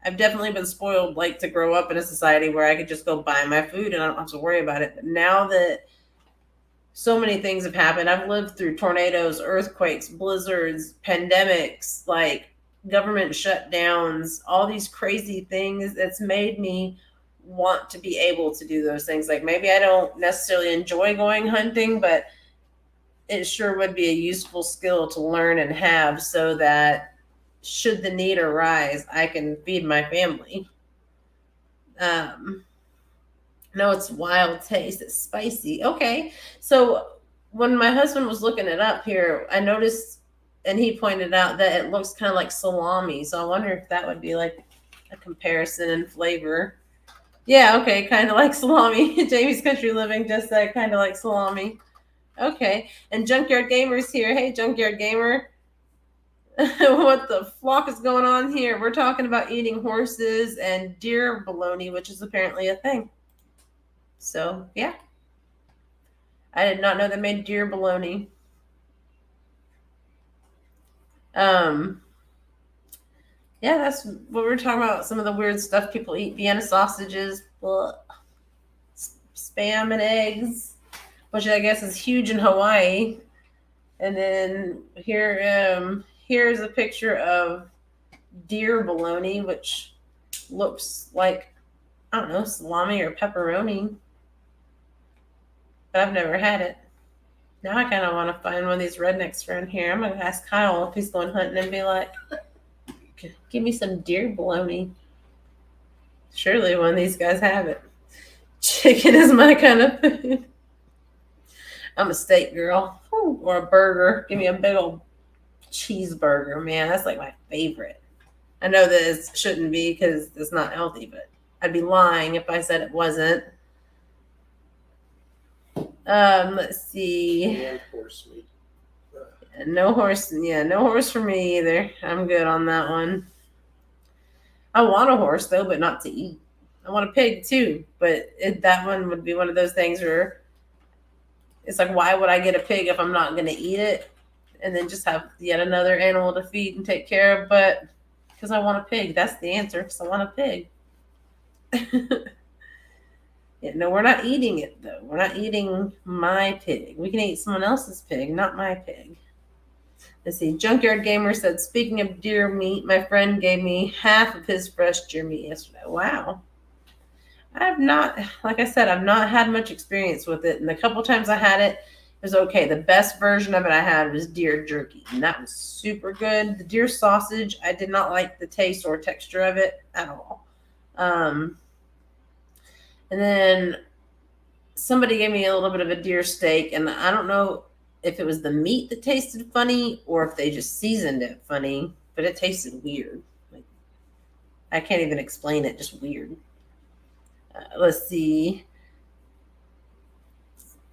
I've definitely been spoiled, like, to grow up in a society where I could just go buy my food and I don't have to worry about it. But now that so many things have happened, I've lived through tornadoes, earthquakes, blizzards, pandemics, like government shutdowns, all these crazy things. It's made me want to be able to do those things. Like, maybe I don't necessarily enjoy going hunting, but it sure would be a useful skill to learn and have, so that should the need arise, I can feed my family. No, it's wild taste. It's spicy. Okay. So when my husband was looking it up here, I noticed, and he pointed out that it looks kind of like salami. So I wonder if that would be like a comparison in flavor. Yeah, okay, kind of like salami. Jamie's Country Living just said kind of like salami. Okay. And Junkyard Gamer's here. Hey, Junkyard Gamer. What the flock is going on here? We're talking about eating horses and deer bologna, which is apparently a thing. So, yeah. I did not know they made deer bologna. Yeah, that's what we're talking about. Some of the weird stuff people eat. Vienna sausages, blah, spam and eggs, which I guess is huge in Hawaii. And then here's a picture of deer bologna, which looks like, I don't know, salami or pepperoni. But I've never had it. Now I kind of want to find one of these rednecks around here. I'm going to ask Kyle if he's going hunting and be like, give me some deer bologna. Surely one of these guys have it. Chicken is my kind of food. I'm a steak girl. Ooh, or a burger. Give me a big old cheeseburger. Man, that's like my favorite. I know this shouldn't be because it's not healthy, but I'd be lying if I said it wasn't. Let's see. And horse meat. No horse. Yeah, no horse for me either. I'm good on that one. I want a horse though, but not to eat. I want a pig too, but that one would be one of those things where it's like, why would I get a pig if I'm not going to eat it? And then just have yet another animal to feed and take care of. But because I want a pig, that's the answer. Because I want a pig. Yeah, no, we're not eating it, though. We're not eating my pig. We can eat someone else's pig, not my pig. Let's see. Junkyard Gamer said, speaking of deer meat, my friend gave me half of his fresh deer meat yesterday. Wow. I've not, like I said, I've not had much experience with it. And the couple times I had it, it was okay. The best version of it I had was deer jerky. And that was super good. The deer sausage, I did not like the taste or texture of it at all. And then somebody gave me a little bit of a deer steak, and I don't know if it was the meat that tasted funny or if they just seasoned it funny, but it tasted weird. Like, I can't even explain it, just weird. Let's see.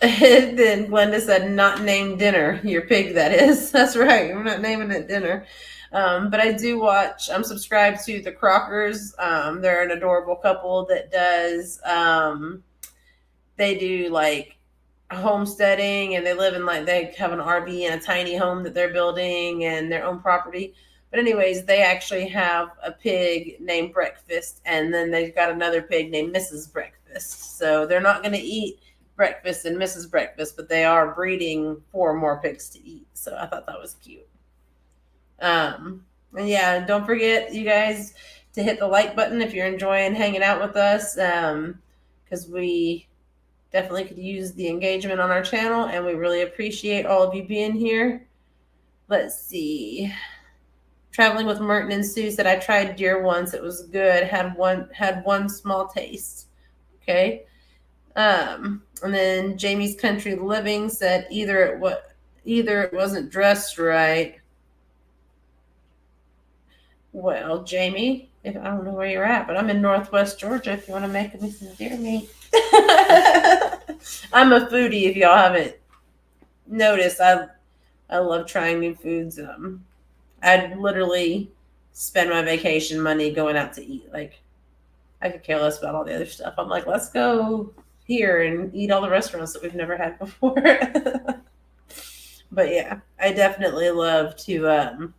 Then Glenda said, not named dinner. Your pig, that is. That's right. We're not naming it dinner. But I do watch, I'm subscribed to the Crockers. They're an adorable couple that does, they do like homesteading, and they live in, like, they have an RV and a tiny home that they're building and their own property. But anyways, they actually have a pig named Breakfast, and then they've got another pig named Mrs. Breakfast. So they're not going to eat Breakfast and Mrs. Breakfast, but they are breeding 4 more pigs to eat. So I thought that was cute. And yeah, don't forget, you guys, to hit the like button if you're enjoying hanging out with us, because we definitely could use the engagement on our channel, and we really appreciate all of you being here. Let's see. Traveling with Merton and Sue said, I tried deer once. It was good. Had one small taste. Okay. And then Jamie's Country Living said either it wasn't dressed right. Well, Jamie, I don't know where you're at, but I'm in Northwest Georgia if you want to make me some deer meat. I'm a foodie if y'all haven't noticed. I love trying new foods. I'd literally spend my vacation money going out to eat. Like, I could care less about all the other stuff. I'm like, let's go here and eat all the restaurants that we've never had before. But yeah, I definitely love to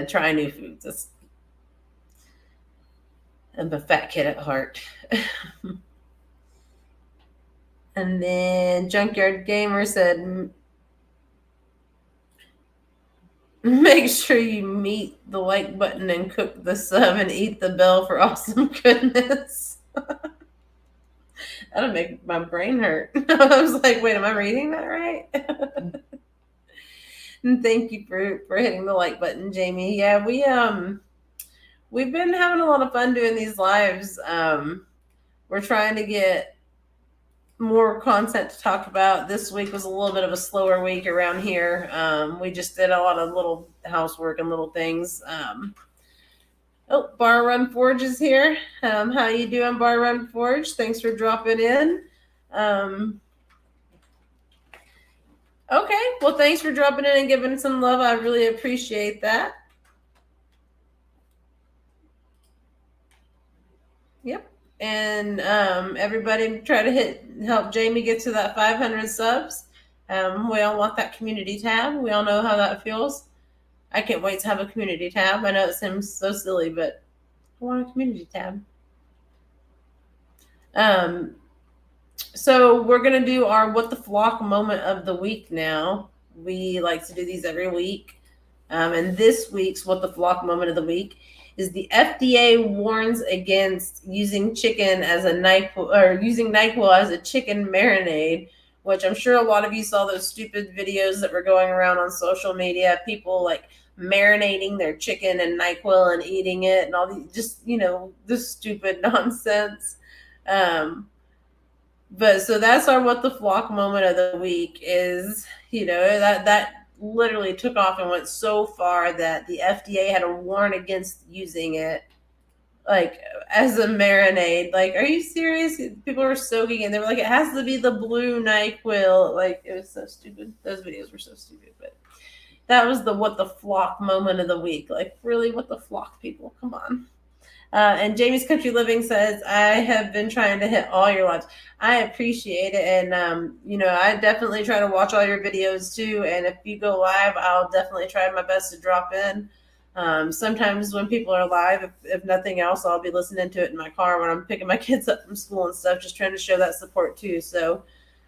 try new foods. I'm a fat kid at heart. And then Junkyard Gamer said, make sure you meet the like button and cook the sub and eat the bell for awesome goodness. That'll make my brain hurt. I was like, wait, am I reading that right? And thank you for hitting the like button, Jamie. Yeah, we've been having a lot of fun doing these lives. We're trying to get more content to talk about. This week was a little bit of a slower week around here. We just did a lot of little housework and little things. Bar Run Forge is here. How you doing, Bar Run Forge? Thanks for dropping in. Okay, well, thanks for dropping in and giving some love. I really appreciate that. Yep. And everybody try to help Jamie get to that 500 subs. We all want that community tab. We all know how that feels. I can't wait to have a community tab. I know it seems so silly, but I want a community tab. So we're going to do our What the Flock moment of the week now. We like to do these every week. And this week's What the Flock moment of the week is the FDA warns against using chicken as a NyQuil, or using NyQuil as a chicken marinade, which I'm sure a lot of you saw those stupid videos that were going around on social media. People like marinating their chicken in NyQuil and eating it and all these, just, this stupid nonsense. But so that's our What the Flock moment of the week is, that literally took off and went so far that the FDA had to warn against using it like as a marinade. Like, are you serious? People were soaking it. They were like, it has to be the blue NyQuil. Like, it was so stupid. Those videos were so stupid. But that was the What the Flock moment of the week. Like, really, what the flock, people? Come on. And Jamie's Country Living says, I have been trying to hit all your lives. I appreciate it. And, I definitely try to watch all your videos too. And if you go live, I'll definitely try my best to drop in. Sometimes when people are live, if nothing else, I'll be listening to it in my car when I'm picking my kids up from school and stuff, just trying to show that support too. So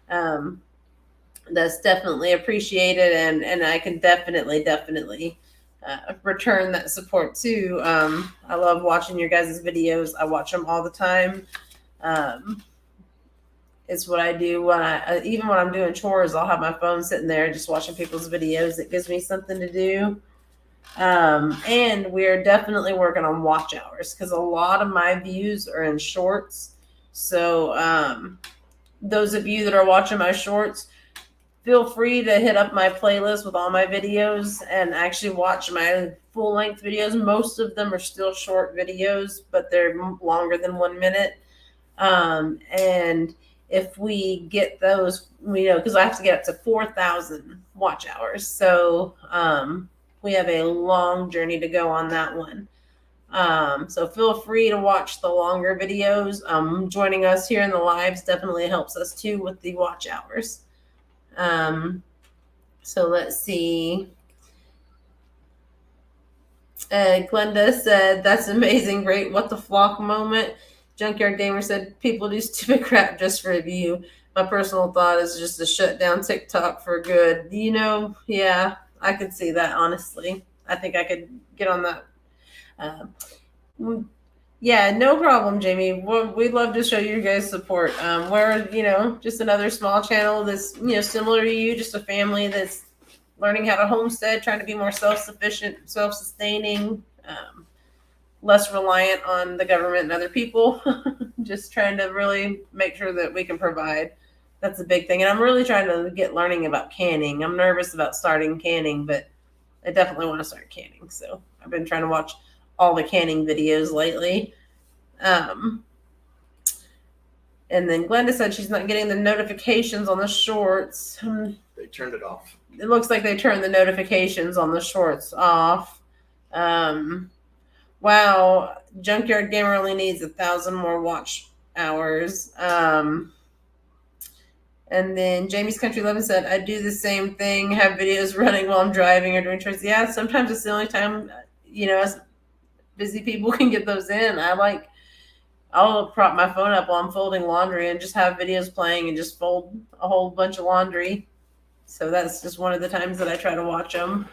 that's definitely appreciated. And I can definitely return that support too. I love watching your guys' videos. I watch them all the time. It's what I do even when I'm doing chores. I'll have my phone sitting there just watching people's videos. It gives me something to do. And we're definitely working on watch hours because a lot of my views are in shorts. So those of you that are watching my shorts, feel free to hit up my playlist with all my videos and actually watch my full-length videos. Most of them are still short videos, but they're longer than 1 minute. And if we get those, because I have to get up to 4,000 watch hours. So we have a long journey to go on that one. So feel free to watch the longer videos. Joining us here in the lives definitely helps us too with the watch hours. So let's see. Glenda said, "That's amazing, great. What the flock moment." Junkyard Gamer said, "People do stupid crap just for a view. My personal thought is just to shut down TikTok for good." Yeah, I could see that, honestly. I think I could get on that. Yeah, no problem, Jamie. We'd love to show you guys support. We're, just another small channel that's, similar to you, just a family that's learning how to homestead, trying to be more self-sufficient, self-sustaining, less reliant on the government and other people. Just trying to really make sure that we can provide. That's a big thing. And I'm really trying to get learning about canning. I'm nervous about starting canning, but I definitely want to start canning. So I've been trying to watch all the canning videos lately. And then Glenda said she's not getting the notifications on the shorts. They turned it off. It looks like they turned the notifications on the shorts off. Wow, Junkyard Gamer only needs 1,000 more watch hours. And then Jamie's Country Lovin' said, "I do the same thing, have videos running while I'm driving or doing chores." Yeah, sometimes it's the only time, us busy people can get those in. I'll prop my phone up while I'm folding laundry and just have videos playing and just fold a whole bunch of laundry. So that's just one of the times that I try to watch them.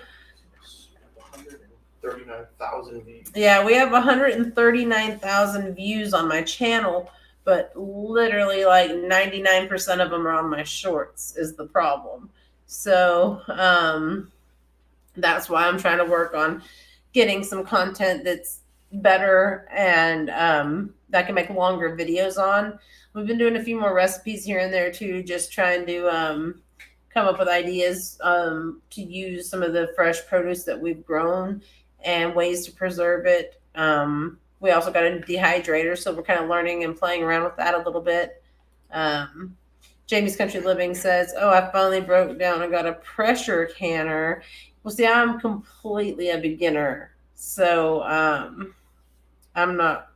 139,000 views. Yeah, we have 139,000 views on my channel, but literally like 99% of them are on my shorts is the problem. So that's why I'm trying to work on getting some content that's better and that I can make longer videos on. We've been doing a few more recipes here and there too, just trying to come up with ideas to use some of the fresh produce that we've grown and ways to preserve it. We also got a dehydrator, so we're kind of learning and playing around with that a little bit. Jamie's Country Living says, "Oh, I finally broke down and got a pressure canner." Well, see, I'm completely a beginner, so I'm not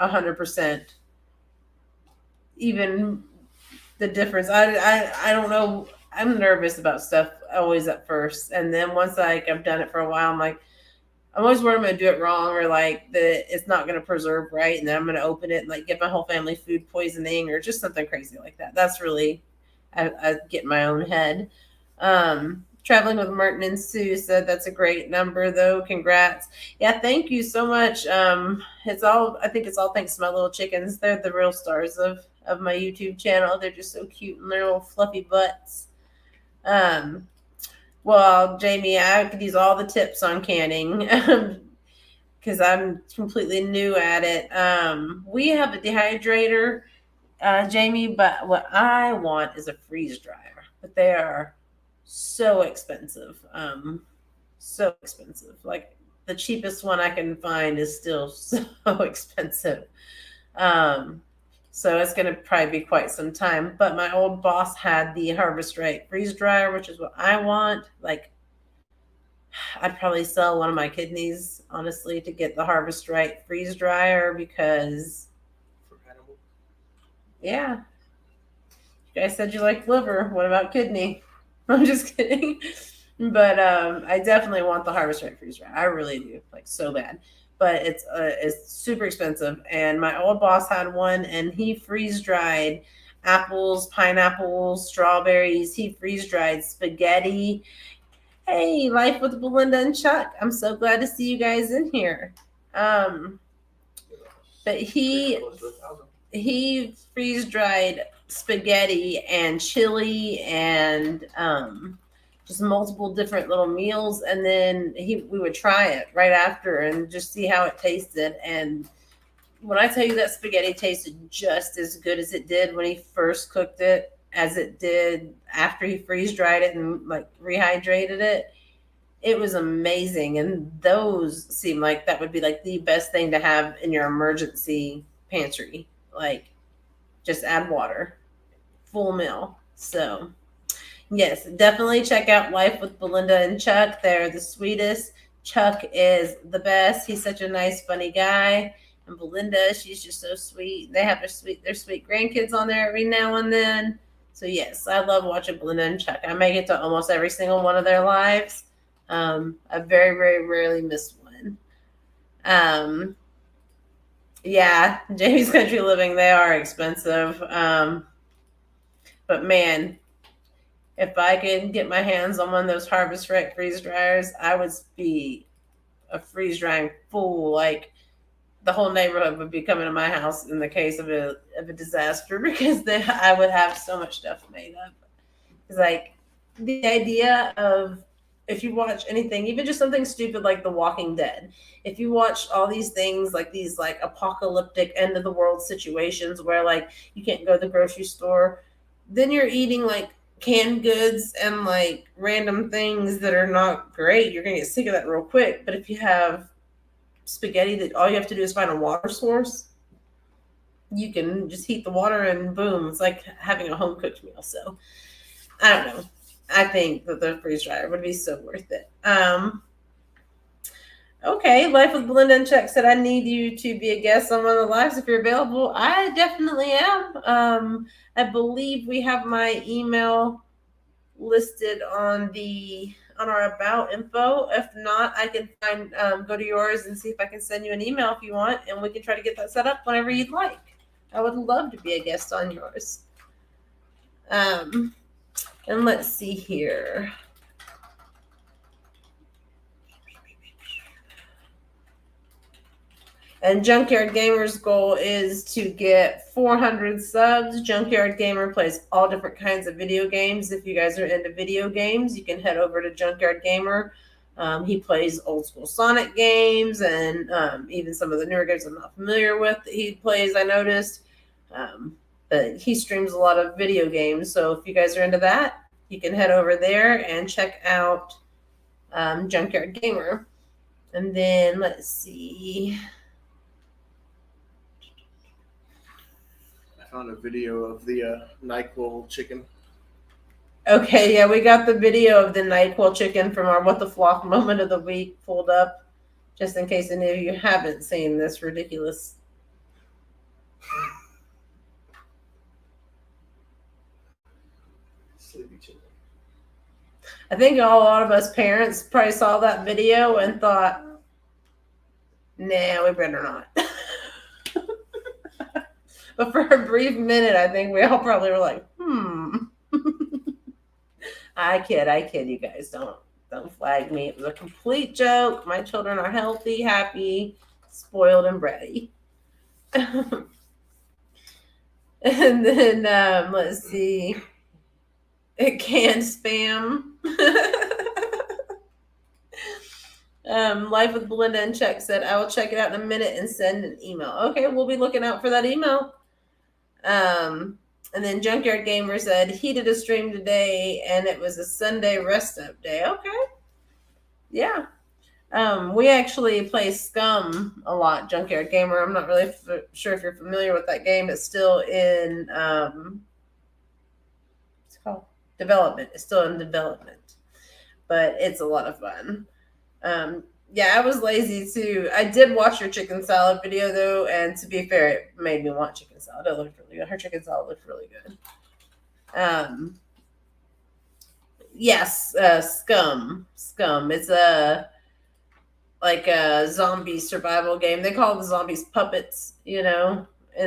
100% even the difference. I don't know. I'm nervous about stuff always at first, and then once I've done it for a while, I'm always worried I'm gonna do it wrong or that it's not gonna preserve right, and then I'm gonna open it and get my whole family food poisoning or just something crazy like that. That's really I get in my own head. Traveling with Merton and Sue said, "That's a great number, though. Congrats." Yeah, thank you so much. I think it's all thanks to my little chickens. They're the real stars of my YouTube channel. They're just so cute and their little fluffy butts. Well, Jamie, I could use all the tips on canning because I'm completely new at it. We have a dehydrator, Jamie, but what I want is a freeze dryer. But they are so expensive. So expensive. Like the cheapest one I can find is still so expensive. So it's going to probably be quite some time. But my old boss had the Harvest Right freeze dryer, which is what I want. I'd probably sell one of my kidneys, honestly, to get the Harvest Right freeze dryer because, yeah. You guys said you like liver. What about kidney? I'm just kidding. But I definitely want the Harvest Right freeze dryer. I really do, so bad. But it's super expensive. And my old boss had one, and he freeze dried apples, pineapples, strawberries. He freeze dried spaghetti. Hey, Life with Belinda and Chuck. I'm so glad to see you guys in here. But he freeze dried spaghetti and chili and just multiple different little meals, and then we would try it right after and just see how it tasted. And when I tell you that spaghetti tasted just as good as it did when he first cooked it as it did after he freeze dried it and rehydrated it, it was amazing. And those seem like that would be the best thing to have in your emergency pantry. Just add water, full meal. So yes, definitely check out Life with Belinda and Chuck. They're the sweetest. Chuck is the best. He's such a nice, funny guy. And Belinda, she's just so sweet. They have their sweet grandkids on there every now and then. So yes, I love watching Belinda and Chuck. I make it to almost every single one of their lives. I very, very rarely miss one. Yeah, Jamie's Country Living, they are expensive. But man, if I could get my hands on one of those Harvest Fresh freeze dryers, I would be a freeze drying fool. Like the whole neighborhood would be coming to my house in the case of a disaster because I would have so much stuff made up. It's like the idea of, if you watch anything, even just something stupid like The Walking Dead, if you watch all these things like these like apocalyptic end of the world situations where like you can't go to the grocery store, then you're eating like canned goods and like random things that are not great. You're gonna get sick of that real quick. But if you have spaghetti that all you have to do is find a water source, you can just heat the water and boom, it's like having a home cooked meal. So I don't know. I think that the freeze dryer would be so worth it. Okay, Life with Belinda and Chuck said, I need you to be a guest on one of the lives if you're available. I definitely am. I believe we have my email listed on our about info. If not, I can go to yours and see if I can send you an email if you want, and we can try to get that set up whenever you'd like. I would love to be a guest on yours. And let's see here. And Junkyard Gamer's goal is to get 400 subs. Junkyard Gamer plays all different kinds of video games. If you guys are into video games, you can head over to Junkyard Gamer. He plays old school Sonic games and even some of the newer games I'm not familiar with that he plays, I noticed. But he streams a lot of video games. So if you guys are into that, you can head over there and check out Junkyard Gamer. And then let's see. I found a video of the NyQuil chicken. Okay, yeah, we got the video of the NyQuil chicken from our What the Flock moment of the week pulled up, just in case any of you haven't seen this ridiculous. Sleepy chicken. I think a lot of us parents probably saw that video and thought, nah, we better not. But for a brief minute, I think we all probably were like, I kid, you guys. Don't flag me. It was a complete joke. My children are healthy, happy, spoiled, and bratty. And then let's see. Canned spam. Life with Belinda and Chuck said, I will check it out in a minute and send an email. Okay, we'll be looking out for that email. And then Junkyard Gamer said he did a stream today and it was a Sunday rest up day. Okay. Yeah. We actually play Scum a lot, Junkyard Gamer. I'm not really sure if you're familiar with that game. It's still in what's it called? Development. It's still in development. But it's a lot of fun. Yeah, I was lazy too. I did watch your chicken salad video though, and to be fair, it made me want chicken salad. It looked really good. Her chicken salad looked really good. Yes, Scum. It's like a zombie survival game. They call the zombies puppets, in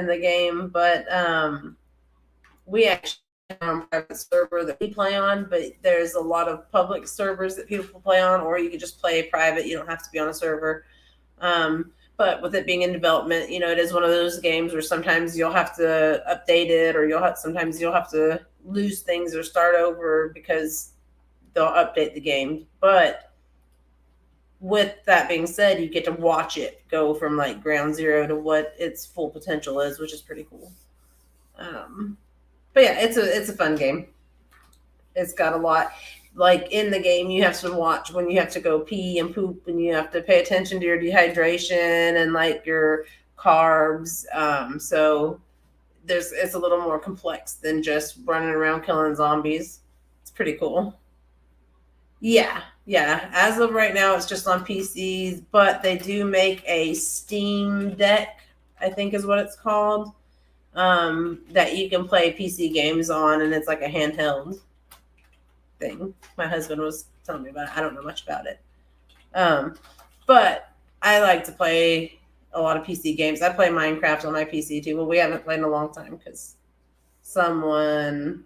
the game. But we actually on private server that we play on, but there's a lot of public servers that people play on, or you can just play private. You don't have to be on a server. But with it being in development, it is one of those games where sometimes you'll have to update it, or sometimes you'll have to lose things or start over because they'll update the game. But with that being said, you get to watch it go from like ground zero to what its full potential is, which is pretty cool. But yeah, it's a fun game. It's got a lot. Like in the game, you have to watch when you have to go pee and poop, and you have to pay attention to your dehydration and like your carbs. So it's a little more complex than just running around killing zombies. It's pretty cool. Yeah. As of right now, it's just on PCs, but they do make a Steam Deck, I think is what it's called. That you can play PC games on, and it's like a handheld thing. My husband was telling me about it. I don't know much about it. But I like to play a lot of PC games. I play Minecraft on my PC too, but we haven't played in a long time because someone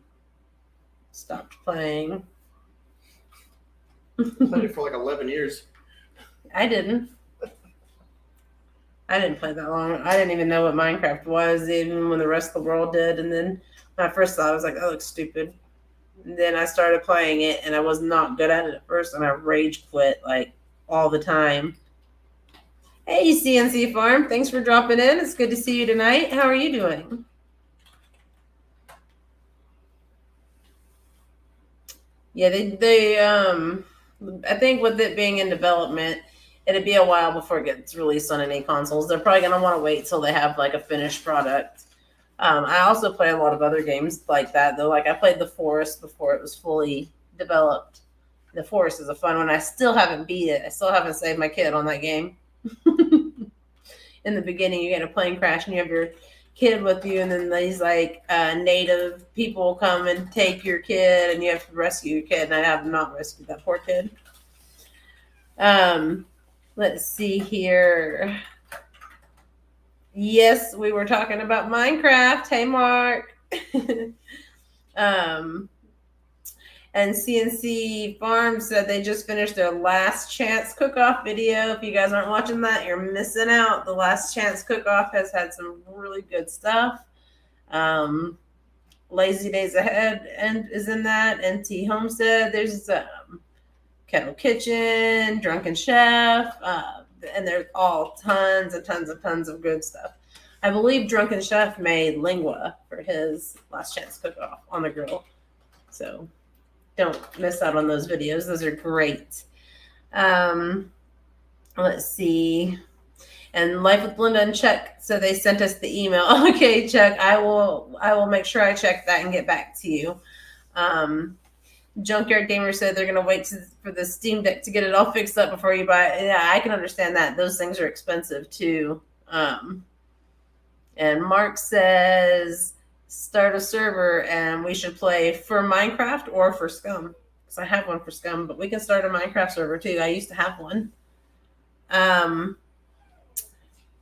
stopped playing. Played it for like 11 years. I didn't play that long. I didn't even know what Minecraft was, even when the rest of the world did. And then when I first saw it, I was like, that looks stupid. And then I started playing it, and I was not good at it at first, and I rage quit like all the time. Hey, CNC Farm, thanks for dropping in. It's good to see you tonight. How are you doing? Yeah, I think with it being in development, it'll be a while before it gets released on any consoles. They're probably gonna want to wait till they have like a finished product. I also play a lot of other games like that though. Like I played The Forest before it was fully developed. The Forest is a fun one. I still haven't beat it. I still haven't saved my kid on that game. In the beginning, you get a plane crash and you have your kid with you, and then these like native people come and take your kid, and you have to rescue your kid. And I have not rescued that poor kid. Let's see here. Yes, we were talking about Minecraft. Hey, Mark. And CNC Farm said they just finished their Last Chance Cook-Off video. If you guys aren't watching that, you're missing out. The Last Chance Cook-Off has had some really good stuff. Lazy Days Ahead and is in that. NT Homestead. There's Kettle Kitchen, Drunken Chef, and there's all tons and tons and tons of good stuff. I believe Drunken Chef made lingua for his Last Chance Cook-Off on the grill. So don't miss out on those videos. Those are great. Let's see. And Life with Belinda and Chuck. So they sent us the email. Okay, Chuck, I will make sure I check that and get back to you. Junkyard Gamer said they're going to wait for the Steam Deck to get it all fixed up before you buy it. Yeah, I can understand that. Those things are expensive too. And Mark says start a server and we should play for Minecraft or for Scum. Because I have one for Scum, but we can start a Minecraft server too. I used to have one.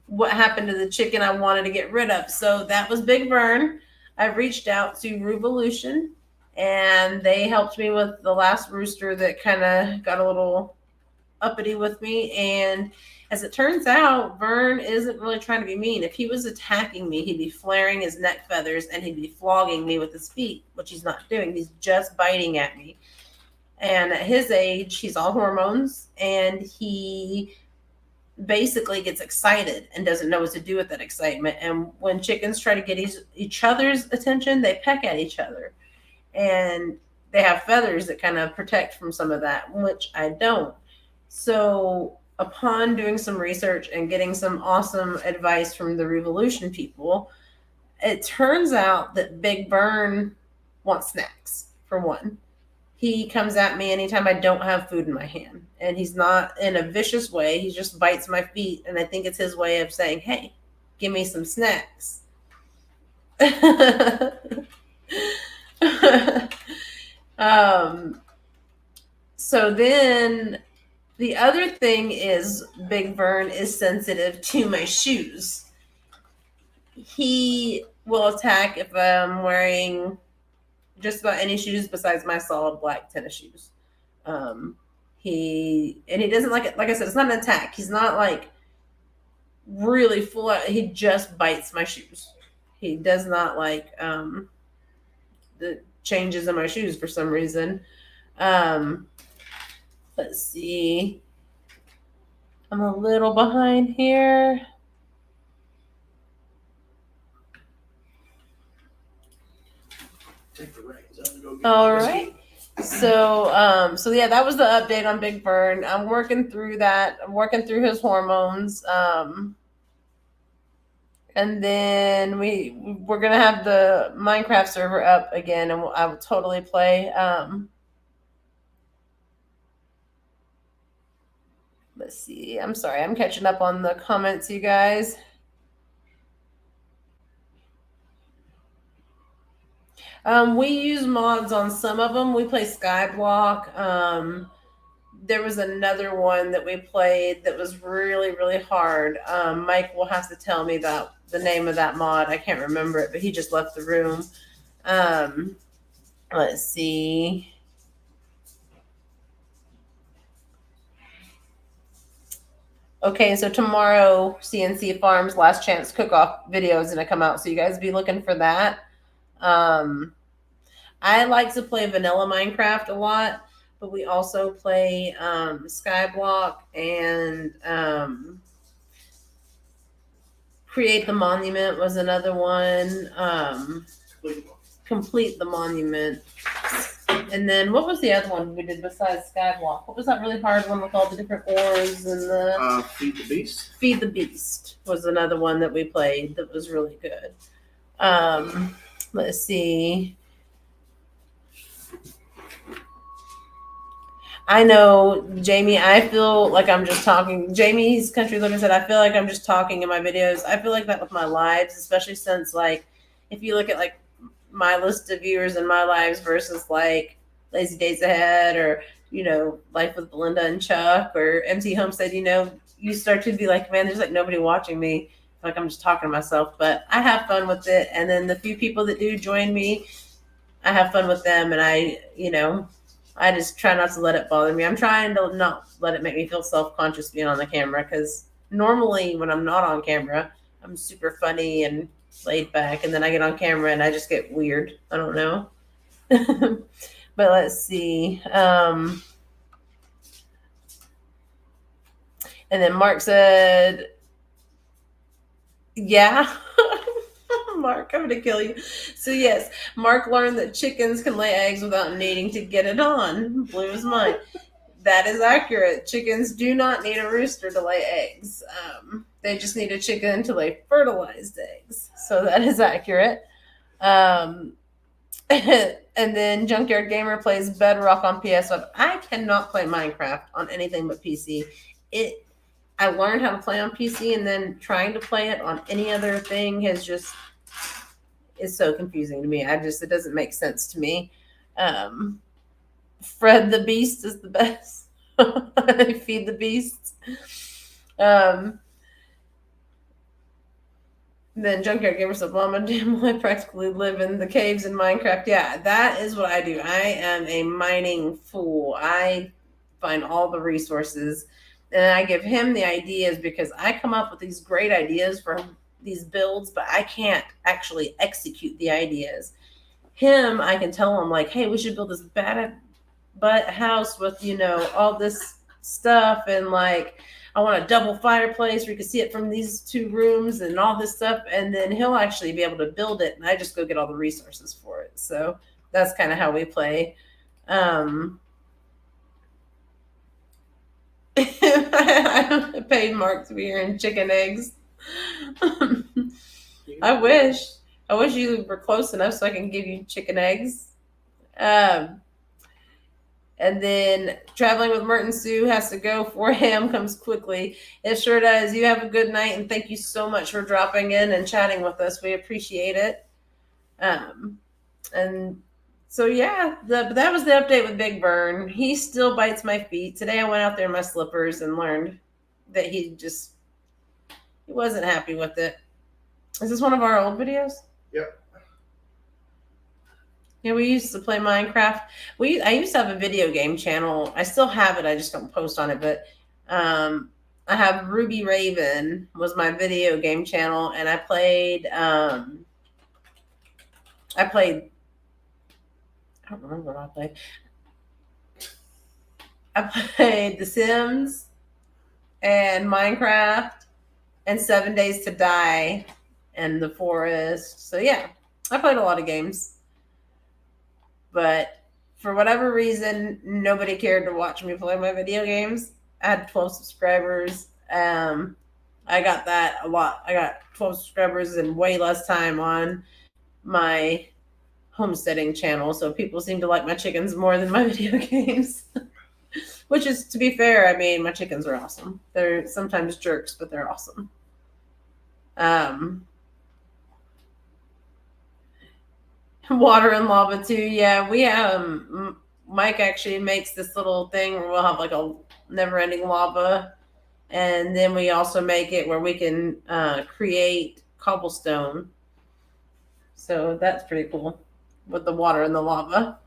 What happened to the chicken I wanted to get rid of? So that was Big Vern. I reached out to Revolution, and they helped me with the last rooster that kind of got a little uppity with me. And as it turns out, Vern isn't really trying to be mean. If he was attacking me, he'd be flaring his neck feathers and he'd be flogging me with his feet, which he's not doing. He's just biting at me. And at his age, he's all hormones, and he basically gets excited and doesn't know what to do with that excitement. And when chickens try to get each other's attention, they peck at each other. And they have feathers that kind of protect from some of that, which I don't. So upon doing some research and getting some awesome advice from the Revolution people, it turns out that Big Vern wants snacks, for one. He comes at me anytime I don't have food in my hand. And he's not in a vicious way. He just bites my feet. And I think it's his way of saying, hey, give me some snacks. So then the other thing is Big Vern is sensitive to my shoes. He will attack if I'm wearing just about any shoes besides my solid black tennis shoes. He doesn't like it. Like I said, it's not an attack. He's not like really full out. He just bites my shoes. He does not like the changes in my shoes for some reason. Let's see. I'm a little behind here. Take the reins. I'm gonna go get All this. right. So yeah, that was the update on Big Vern. I'm working through that. I'm working through his hormones. And then we're gonna have the Minecraft server up again, and I will totally play. Let's see. I'm sorry. I'm catching up on the comments, you guys. We use mods on some of them. We play Skyblock. there was another one that we played that was really, really hard. Mike will have to tell me that the name of that mod. I can't remember it, but he just left the room. Let's see. Okay, so tomorrow CNC Farms Last Chance Cook-Off video is going to come out, so you guys be looking for that. I like to play vanilla Minecraft a lot, but we also play Skyblock and Create the Monument was another one. Complete the Monument. And then what was the other one we did besides Skyblock? What was that really hard one with all the different ores and the Feed the Beast. Feed the Beast was another one that we played that was really good. Let's see. I know, Jamie, I feel like I'm just talking. Jamie's Country Living said, I feel like I'm just talking in my videos. I feel like that with my lives, especially since, like, if you look at, like, my list of viewers and my lives versus, like, Lazy Days Ahead or, you know, Life with Belinda and Chuck or MC Homestead, you know, you start to be like, man, there's, like, nobody watching me. Like, I'm just talking to myself. But I have fun with it. And then the few people that do join me, I have fun with them. And I, you know, I just try not to let it bother me. I'm trying to not let it make me feel self-conscious being on the camera, because normally when I'm not on camera, I'm super funny and laid back, and then I get on camera and I just get weird. I don't know. But let's see. And then Mark said, yeah. Mark, I'm gonna kill you. So yes, Mark learned that chickens can lay eggs without needing to get it on. Blew his mind. That is accurate. Chickens do not need a rooster to lay eggs. They just need a chicken to lay fertilized eggs. So that is accurate. And then Junkyard Gamer plays Bedrock on PS5. I cannot play Minecraft on anything but PC. I learned how to play on PC, and then trying to play it on any other thing has just is so confusing to me. It doesn't make sense to me. Fred the Beast is the best. Feed the beasts. Then Junkyard Gamer said, Mama Jim, I practically live in the caves in Minecraft. Yeah, that is what I do. I am a mining fool. I find all the resources, and I give him the ideas, because I come up with these great ideas for these builds, but I can't actually execute the ideas. Him, I can tell him, like, hey, we should build this bad butt house with, you know, all this stuff, and like, I want a double fireplace where you can see it from these two rooms and all this stuff, and then he'll actually be able to build it, and I just go get all the resources for it. So that's kind of how we play. I paid Mark to be here in chicken eggs. I wish you were close enough so I can give you chicken eggs. And then Traveling with Merton Sue has to go. For him comes quickly. It sure does. You have a good night, and thank you so much for dropping in and chatting with us. We appreciate it. And so yeah, that was the update with Big Burn. He still bites my feet. Today I went out there in my slippers and learned that he wasn't happy with it. Is this one of our old videos? Yep. Yeah, we used to play Minecraft. I used to have a video game channel. I still have it. I just don't post on it. But I have Ruby Raven was my video game channel, and I played. I don't remember what I played. I played The Sims and Minecraft and 7 Days to Die and The Forest. So yeah, I played a lot of games. But for whatever reason, nobody cared to watch me play my video games. I had 12 subscribers. I got that a lot. I got 12 subscribers and way less time on my homesteading channel. So people seem to like my chickens more than my video games. Which is, to be fair, I mean, my chickens are awesome. They're sometimes jerks, but they're awesome. Water and lava too. Yeah, we Mike actually makes this little thing where we'll have like a never-ending lava, and then we also make it where we can create cobblestone. So that's pretty cool with the water and the lava.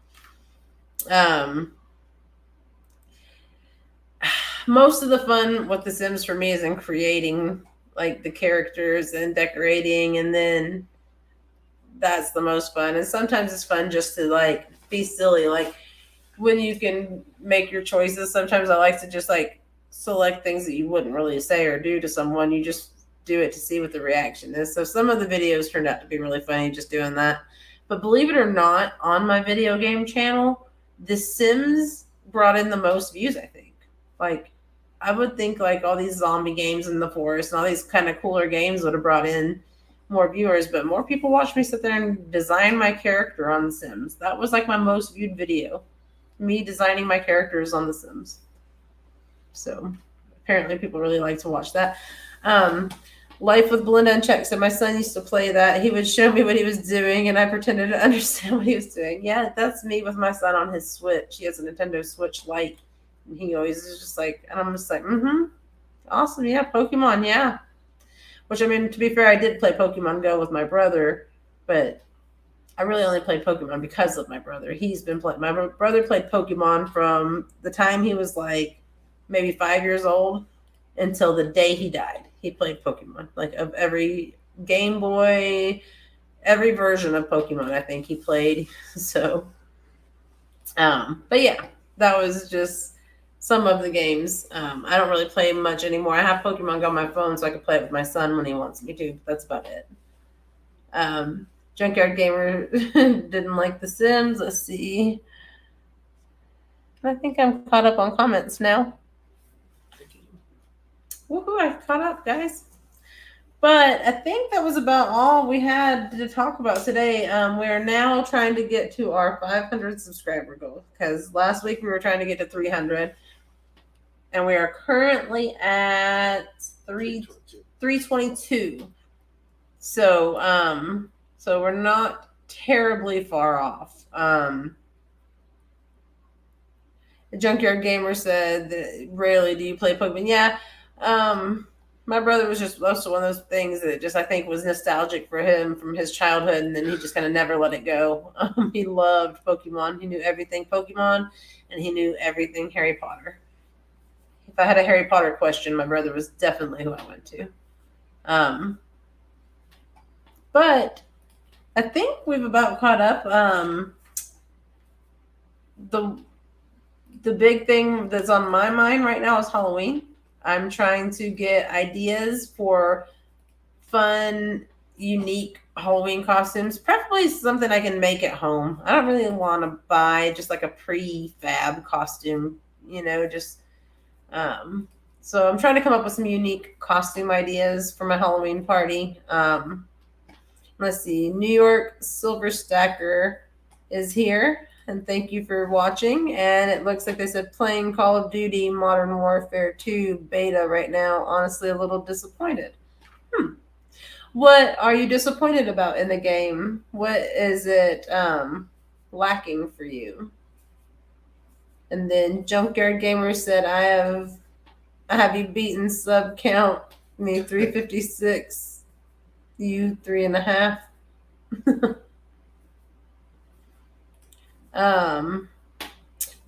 Most of the fun with The Sims for me is in creating like the characters and decorating, and then that's the most fun. And sometimes it's fun just to like be silly, like when you can make your choices. Sometimes I like to just like select things that you wouldn't really say or do to someone. You just do it to see what the reaction is. So some of the videos turned out to be really funny just doing that. But believe it or not, on my video game channel, The Sims brought in the most views, I think. Like, I would think like all these zombie games in the forest and all these kind of cooler games would have brought in more viewers, but more people watched me sit there and design my character on The Sims. That was like my most viewed video. Me designing my characters on The Sims. So apparently people really like to watch that. Life with Belinda and Check. So my son used to play that. He would show me what he was doing, and I pretended to understand what he was doing. Yeah, that's me with my son on his Switch. He has a Nintendo Switch Lite, and he always is just like, and I'm just like, awesome, yeah, Pokemon, yeah. Which, I mean, to be fair, I did play Pokemon Go with my brother, but I really only played Pokemon because of my brother. He's been playing. My brother played Pokemon from the time he was like maybe 5 years old until the day he died. He played Pokemon, like of every Game Boy, every version of Pokemon, I think he played. So, but yeah, that was just some of the games. I don't really play much anymore. I have Pokemon Go on my phone so I can play it with my son when he wants me to. That's about it. Junkyard Gamer didn't like The Sims. Let's see. I think I'm caught up on comments now. Woohoo, I caught up, guys. But I think that was about all we had to talk about today. We're now trying to get to our 500 subscriber goal because last week we were trying to get to 300. And we are currently at 322. So we're not terribly far off. The Junkyard Gamer said that rarely do you play Pokemon. Yeah. My brother was just also one of those things that just I think was nostalgic for him from his childhood, and then he just kind of never let it go. He loved Pokemon. He knew everything Pokemon, and he knew everything Harry Potter. If I had a Harry Potter question, my brother was definitely who I went to. But I think we've about caught up. The big thing that's on my mind right now is Halloween. I'm trying to get ideas for fun, unique Halloween costumes, preferably something I can make at home. I don't really want to buy just like a prefab costume, just so I'm trying to come up with some unique costume ideas for my Halloween party. Let's see. New York Silver Stacker is here, and thank you for watching. And it looks like they said playing Call of Duty Modern Warfare 2 beta right now. Honestly, a little disappointed. What are you disappointed about in the game? What is it lacking for you? And then Junkyard Gamer said, I have you beaten sub count, me 356, you 3.5.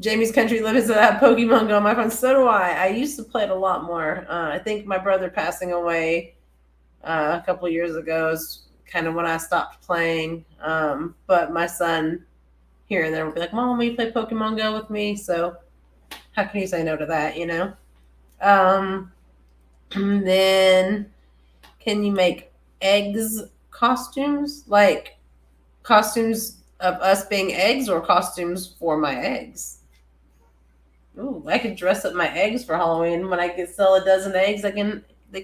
Jamie's Country Living said I have Pokemon Go on my phone. So do I. I used to play it a lot more. I think my brother passing away a couple of years ago is kind of when I stopped playing. But my son here and there will be like, Mom, will you play Pokemon Go with me? So how can you say no to that, Then can you make eggs costumes? Like costumes of us being eggs or costumes for my eggs? Ooh, I could dress up my eggs for Halloween. When I can sell a dozen eggs, they can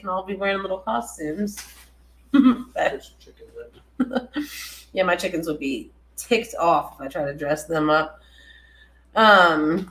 all be wearing little costumes. Yeah, my chickens would be ticked off if I try to dress them up. And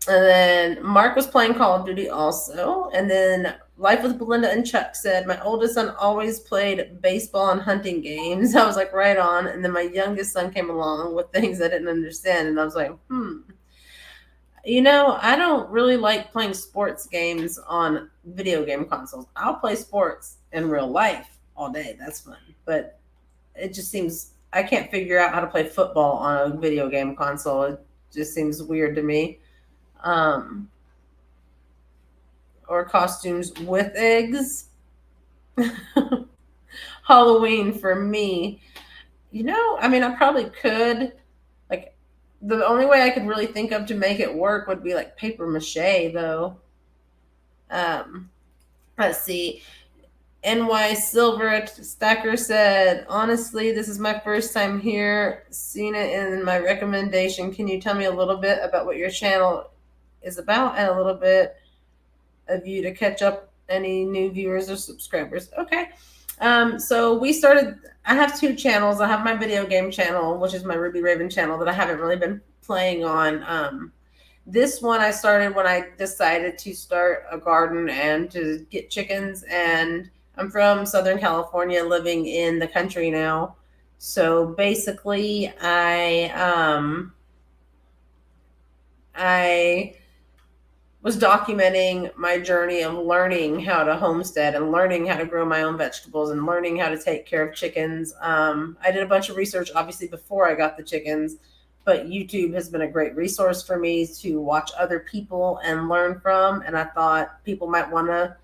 then Mark was playing Call of Duty also. And then Life with Belinda and Chuck said, my oldest son always played baseball and hunting games. I was like, right on. And then my youngest son came along with things I didn't understand. And I was like, I don't really like playing sports games on video game consoles. I'll play sports in real life all day. That's fun. But it just seems, I can't figure out how to play football on a video game console. It just seems weird to me. Or costumes with eggs. Halloween for me. I probably could. Like, the only way I could really think of to make it work would be like paper mache, though. Let's see. NY Silver Stacker said, honestly, this is my first time here. Seen it in my recommendation. Can you tell me a little bit about what your channel is about and a little bit of you to catch up any new viewers or subscribers? Okay. So we started, I have 2 channels. I have my video game channel, which is my Ruby Raven channel that I haven't really been playing on. This one I started when I decided to start a garden and to get chickens, and I'm from Southern California, living in the country now. So basically I was documenting my journey of learning how to homestead and learning how to grow my own vegetables and learning how to take care of chickens. I did a bunch of research, obviously, before I got the chickens, but YouTube has been a great resource for me to watch other people and learn from. And I thought people might want to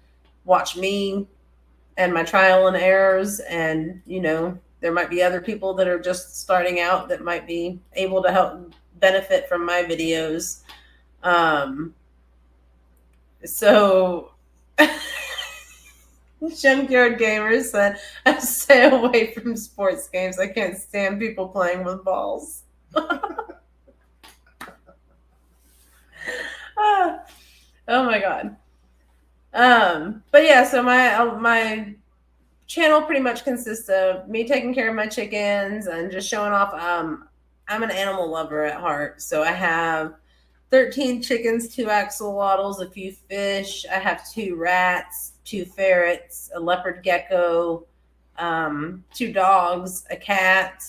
watch me and my trial and errors. And, there might be other people that are just starting out that might be able to help benefit from my videos. So Junkyard Gamer said, I stay away from sports games. I can't stand people playing with balls. Oh my God. But yeah, so my channel pretty much consists of me taking care of my chickens and just showing off. I'm an animal lover at heart. So I have 13 chickens, 2 axolotls, a few fish. I have 2 rats, 2 ferrets, a leopard gecko, 2 dogs, a cat.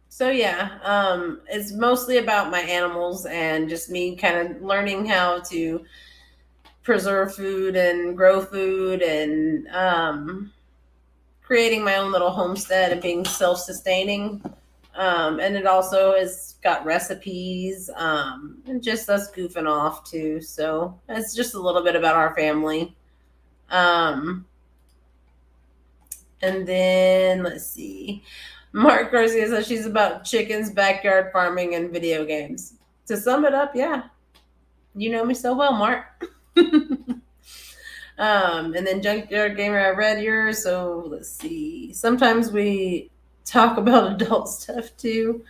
So yeah, it's mostly about my animals and just me kind of learning how to preserve food and grow food and creating my own little homestead and being self-sustaining. And it also has got recipes, and just us goofing off too. So it's just a little bit about our family. And then let's see. Mark Garcia says she's about chickens, backyard farming, and video games. To sum it up, yeah. You know me so well, Mark. And then Junkyard Gamer, I read yours. So let's see. Sometimes we talk about adult stuff too.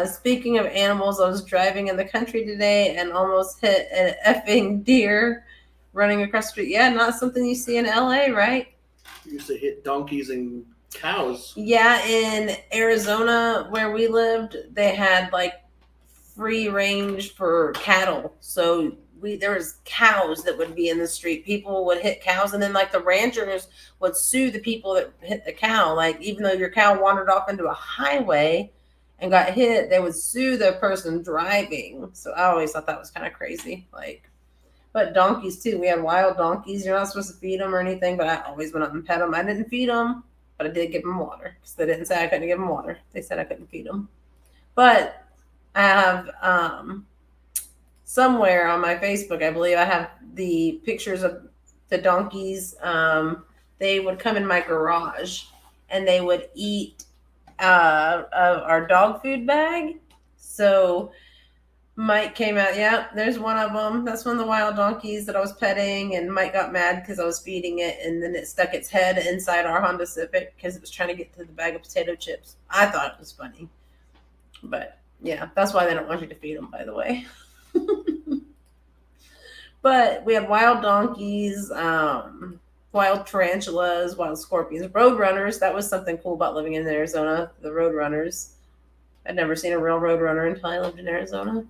Speaking of animals, I was driving in the country today and almost hit an effing deer running across the street. Yeah, not something you see in LA, right? You used to hit donkeys and cows. Yeah, in Arizona where we lived, they had like free range for cattle. So there was cows that would be in the street. People would hit cows, and then like the ranchers would sue the people that hit the cow. Like, even though your cow wandered off into a highway and got hit, they would sue the person driving. So I always thought that was kind of crazy. But donkeys too. We had wild donkeys. You're not supposed to feed them or anything, but I always went up and pet them. I didn't feed them, but I did give them water, because they didn't say I couldn't give them water. They said I couldn't feed them. But I have somewhere on my Facebook, I believe I have the pictures of the donkeys. They would come in my garage and they would eat our dog food bag. So Mike came out. Yeah, there's one of them. That's one of the wild donkeys that I was petting, and Mike got mad because I was feeding it, and then it stuck its head inside our Honda Civic because it was trying to get to the bag of potato chips. I thought it was funny. But yeah, that's why they don't want you to feed them, by the way. But we had wild donkeys, wild tarantulas, wild scorpions, roadrunners. That was something cool about living in Arizona, the roadrunners. I'd never seen a real roadrunner until I lived in Arizona.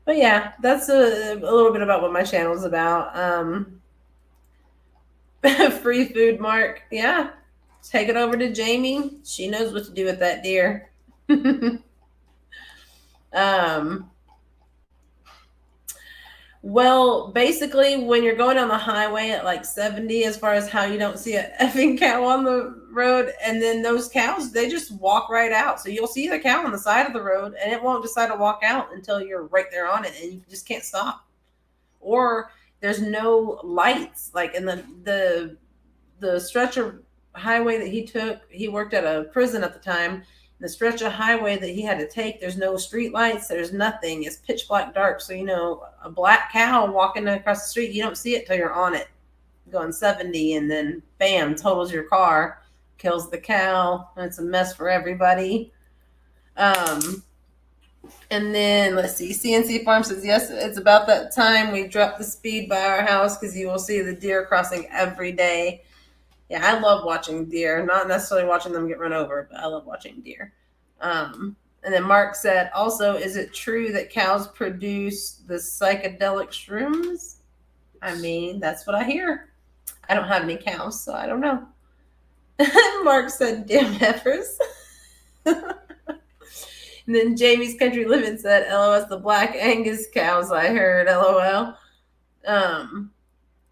But yeah, that's a little bit about what my channel is about. Free food, Mark. Yeah, take it over to Jamie. She knows what to do with that deer. um, Well, basically, when you're going down the highway at like 70, as far as how you don't see a effing cow on the road, and then those cows, they just walk right out. So you'll see the cow on the side of the road, and it won't decide to walk out until you're right there on it, and you just can't stop. Or there's no lights, like in the stretch of highway that he took. He worked at a prison at the time. The stretch of highway that he had to take, there's no street lights, there's nothing. It's pitch black dark. So, a black cow walking across the street, you don't see it till you're on it, going 70, and then bam, totals your car, kills the cow, and it's a mess for everybody. And then let's see, CNC Farm says, yes, it's about that time we dropped the speed by our house because you will see the deer crossing every day. Yeah, I love watching deer, not necessarily watching them get run over, but I love watching deer. And then Mark said, also, is it true that cows produce the psychedelic shrooms? I mean, that's what I hear. I don't have any cows, so I don't know. Mark said, damn heifers. And then Jamie's Country Living said, LOS, the Black Angus cows I heard, LOL.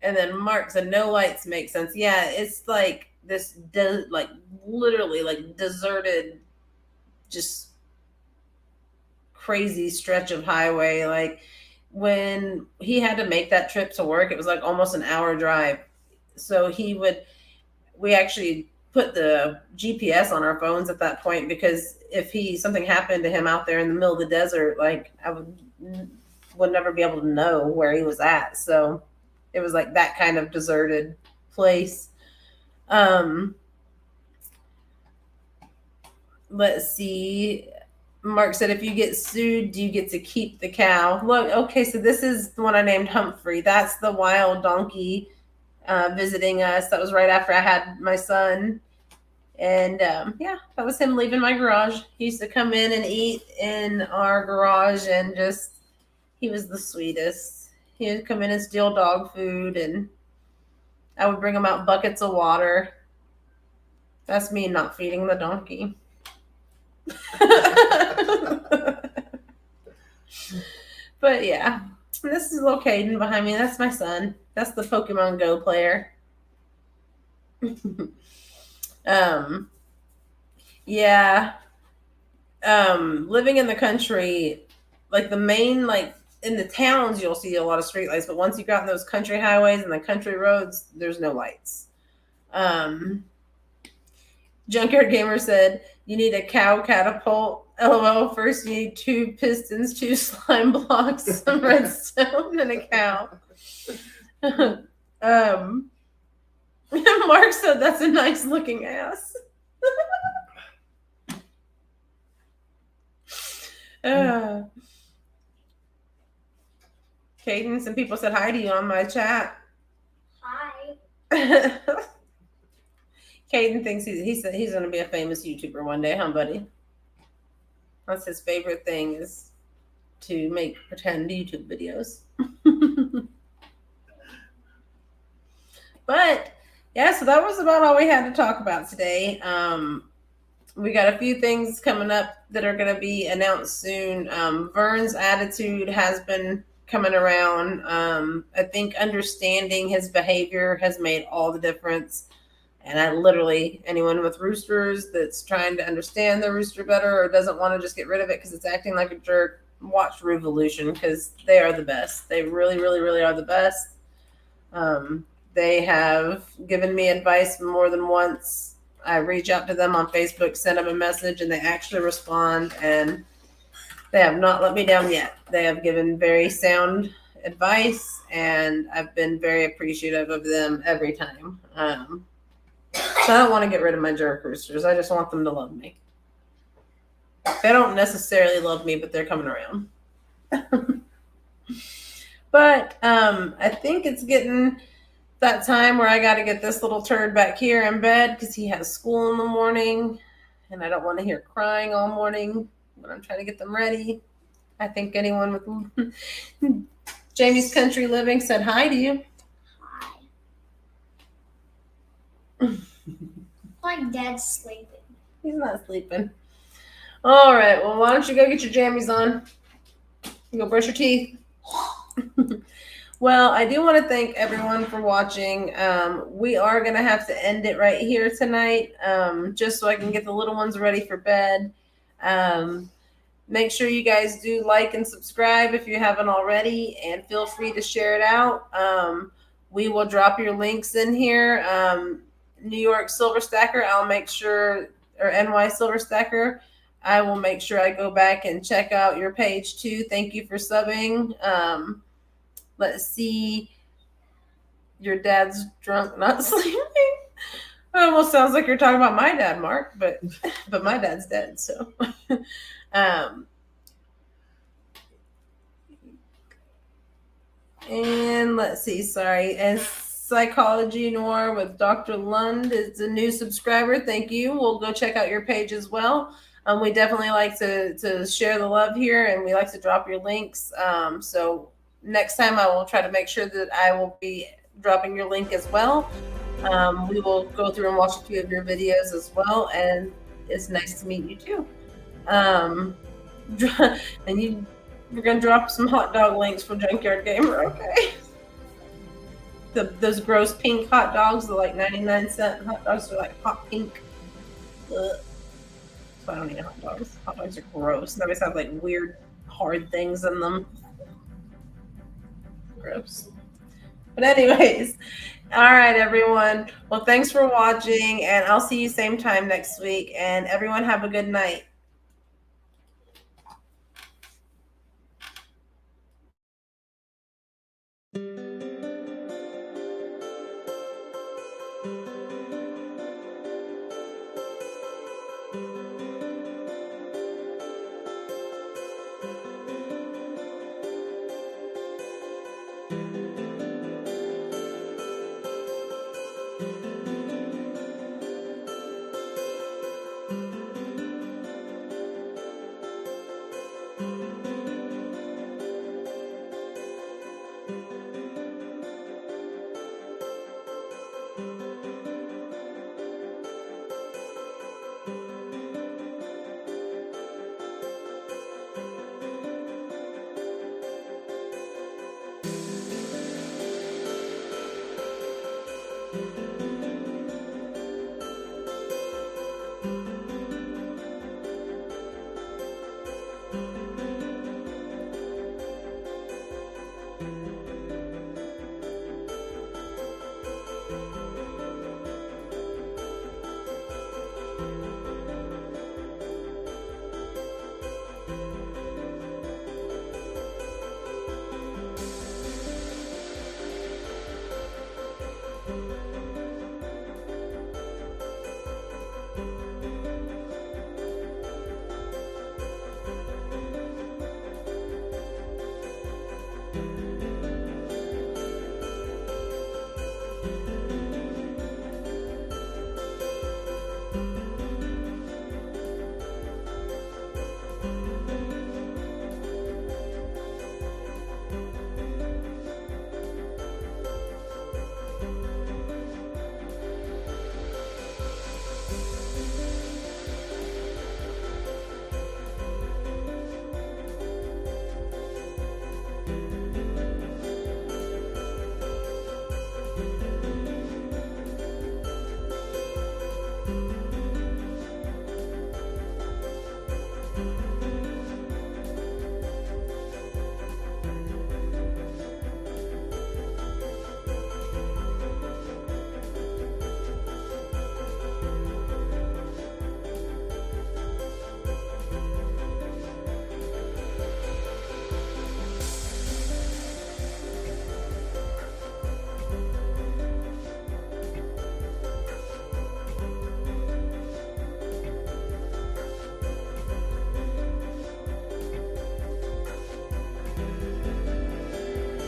And then Mark said, no lights make sense. Yeah, it's like this, literally like deserted, just crazy stretch of highway. Like when he had to make that trip to work, it was like almost an hour drive. So we actually put the GPS on our phones at that point, because if something happened to him out there in the middle of the desert, like I would never be able to know where he was at. So it was like that kind of deserted place. Let's see. Mark said, if you get sued, do you get to keep the cow? Look, okay, so this is the one I named Humphrey. That's the wild donkey visiting us. That was right after I had my son. And yeah, that was him leaving my garage. He used to come in and eat in our garage, and he was the sweetest. He would come in and steal dog food, and I would bring him out buckets of water. That's me not feeding the donkey. But yeah, this is little Caden behind me. That's my son. That's the Pokemon Go player. Yeah. Living in the country, like the main, like in the towns, you'll see a lot of street lights, but once you got in those country highways and the country roads, there's no lights. Junkyard Gamer said, you need a cow catapult. LOL, first you need 2 pistons, 2 slime blocks, some redstone, and a cow. Mark said, that's a nice looking ass. Caden, some people said hi to you on my chat. Hi. Caden thinks he said he's going to be a famous YouTuber one day, huh, buddy? That's his favorite thing, is to make pretend YouTube videos. But yeah, so that was about all we had to talk about today. We got a few things coming up that are going to be announced soon. Vern's attitude has been coming around. I think understanding his behavior has made all the difference. And anyone with roosters that's trying to understand the rooster better or doesn't want to just get rid of it because it's acting like a jerk, watch Revolution, because they are the best. They really, really, really are the best. They have given me advice more than once. I reach out to them on Facebook, send them a message, and they actually respond, and they have not let me down yet. They have given very sound advice, and I've been very appreciative of them every time. So I don't want to get rid of my jerk roosters. I just want them to love me. They don't necessarily love me, but they're coming around. But I think it's getting that time where I got to get this little turd back here in bed because he has school in the morning, and I don't want to hear crying all morning when I'm trying to get them ready. I think anyone with Jamie's Country Living said hi to you. Hi. My dad's sleeping. He's not sleeping. All right. Well, why don't you go get your jammies on? You go brush your teeth. Well, I do want to thank everyone for watching. We are going to have to end it right here tonight, just so I can get the little ones ready for bed. Make sure you guys do like and subscribe if you haven't already, and feel free to share it out. We will drop your links in here. New York Silver Stacker, I'll make sure, or NY Silver Stacker, I will make sure I go back and check out your page too. Thank you for subbing. Let's see. Your dad's drunk, not sleeping. It almost sounds like you're talking about my dad, Mark, but my dad's dead, so. And let's see, sorry. And Psychology Noir with Dr. Lund is a new subscriber. Thank you. We'll go check out your page as well. We definitely like to share the love here, and we like to drop your links. So next time I will try to make sure that I will be dropping your link as well. We will go through and watch a few of your videos as well, and it's nice to meet you too. And we're gonna drop some hot dog links for Junkyard Gamer, okay? Those gross pink hot dogs, the like 99-cent hot dogs, are like hot pink. Ugh. So I don't eat hot dogs. Hot dogs are gross. They always have like weird hard things in them. Gross. But anyways, all right, everyone. Well, thanks for watching, and I'll see you same time next week. And everyone have a good night.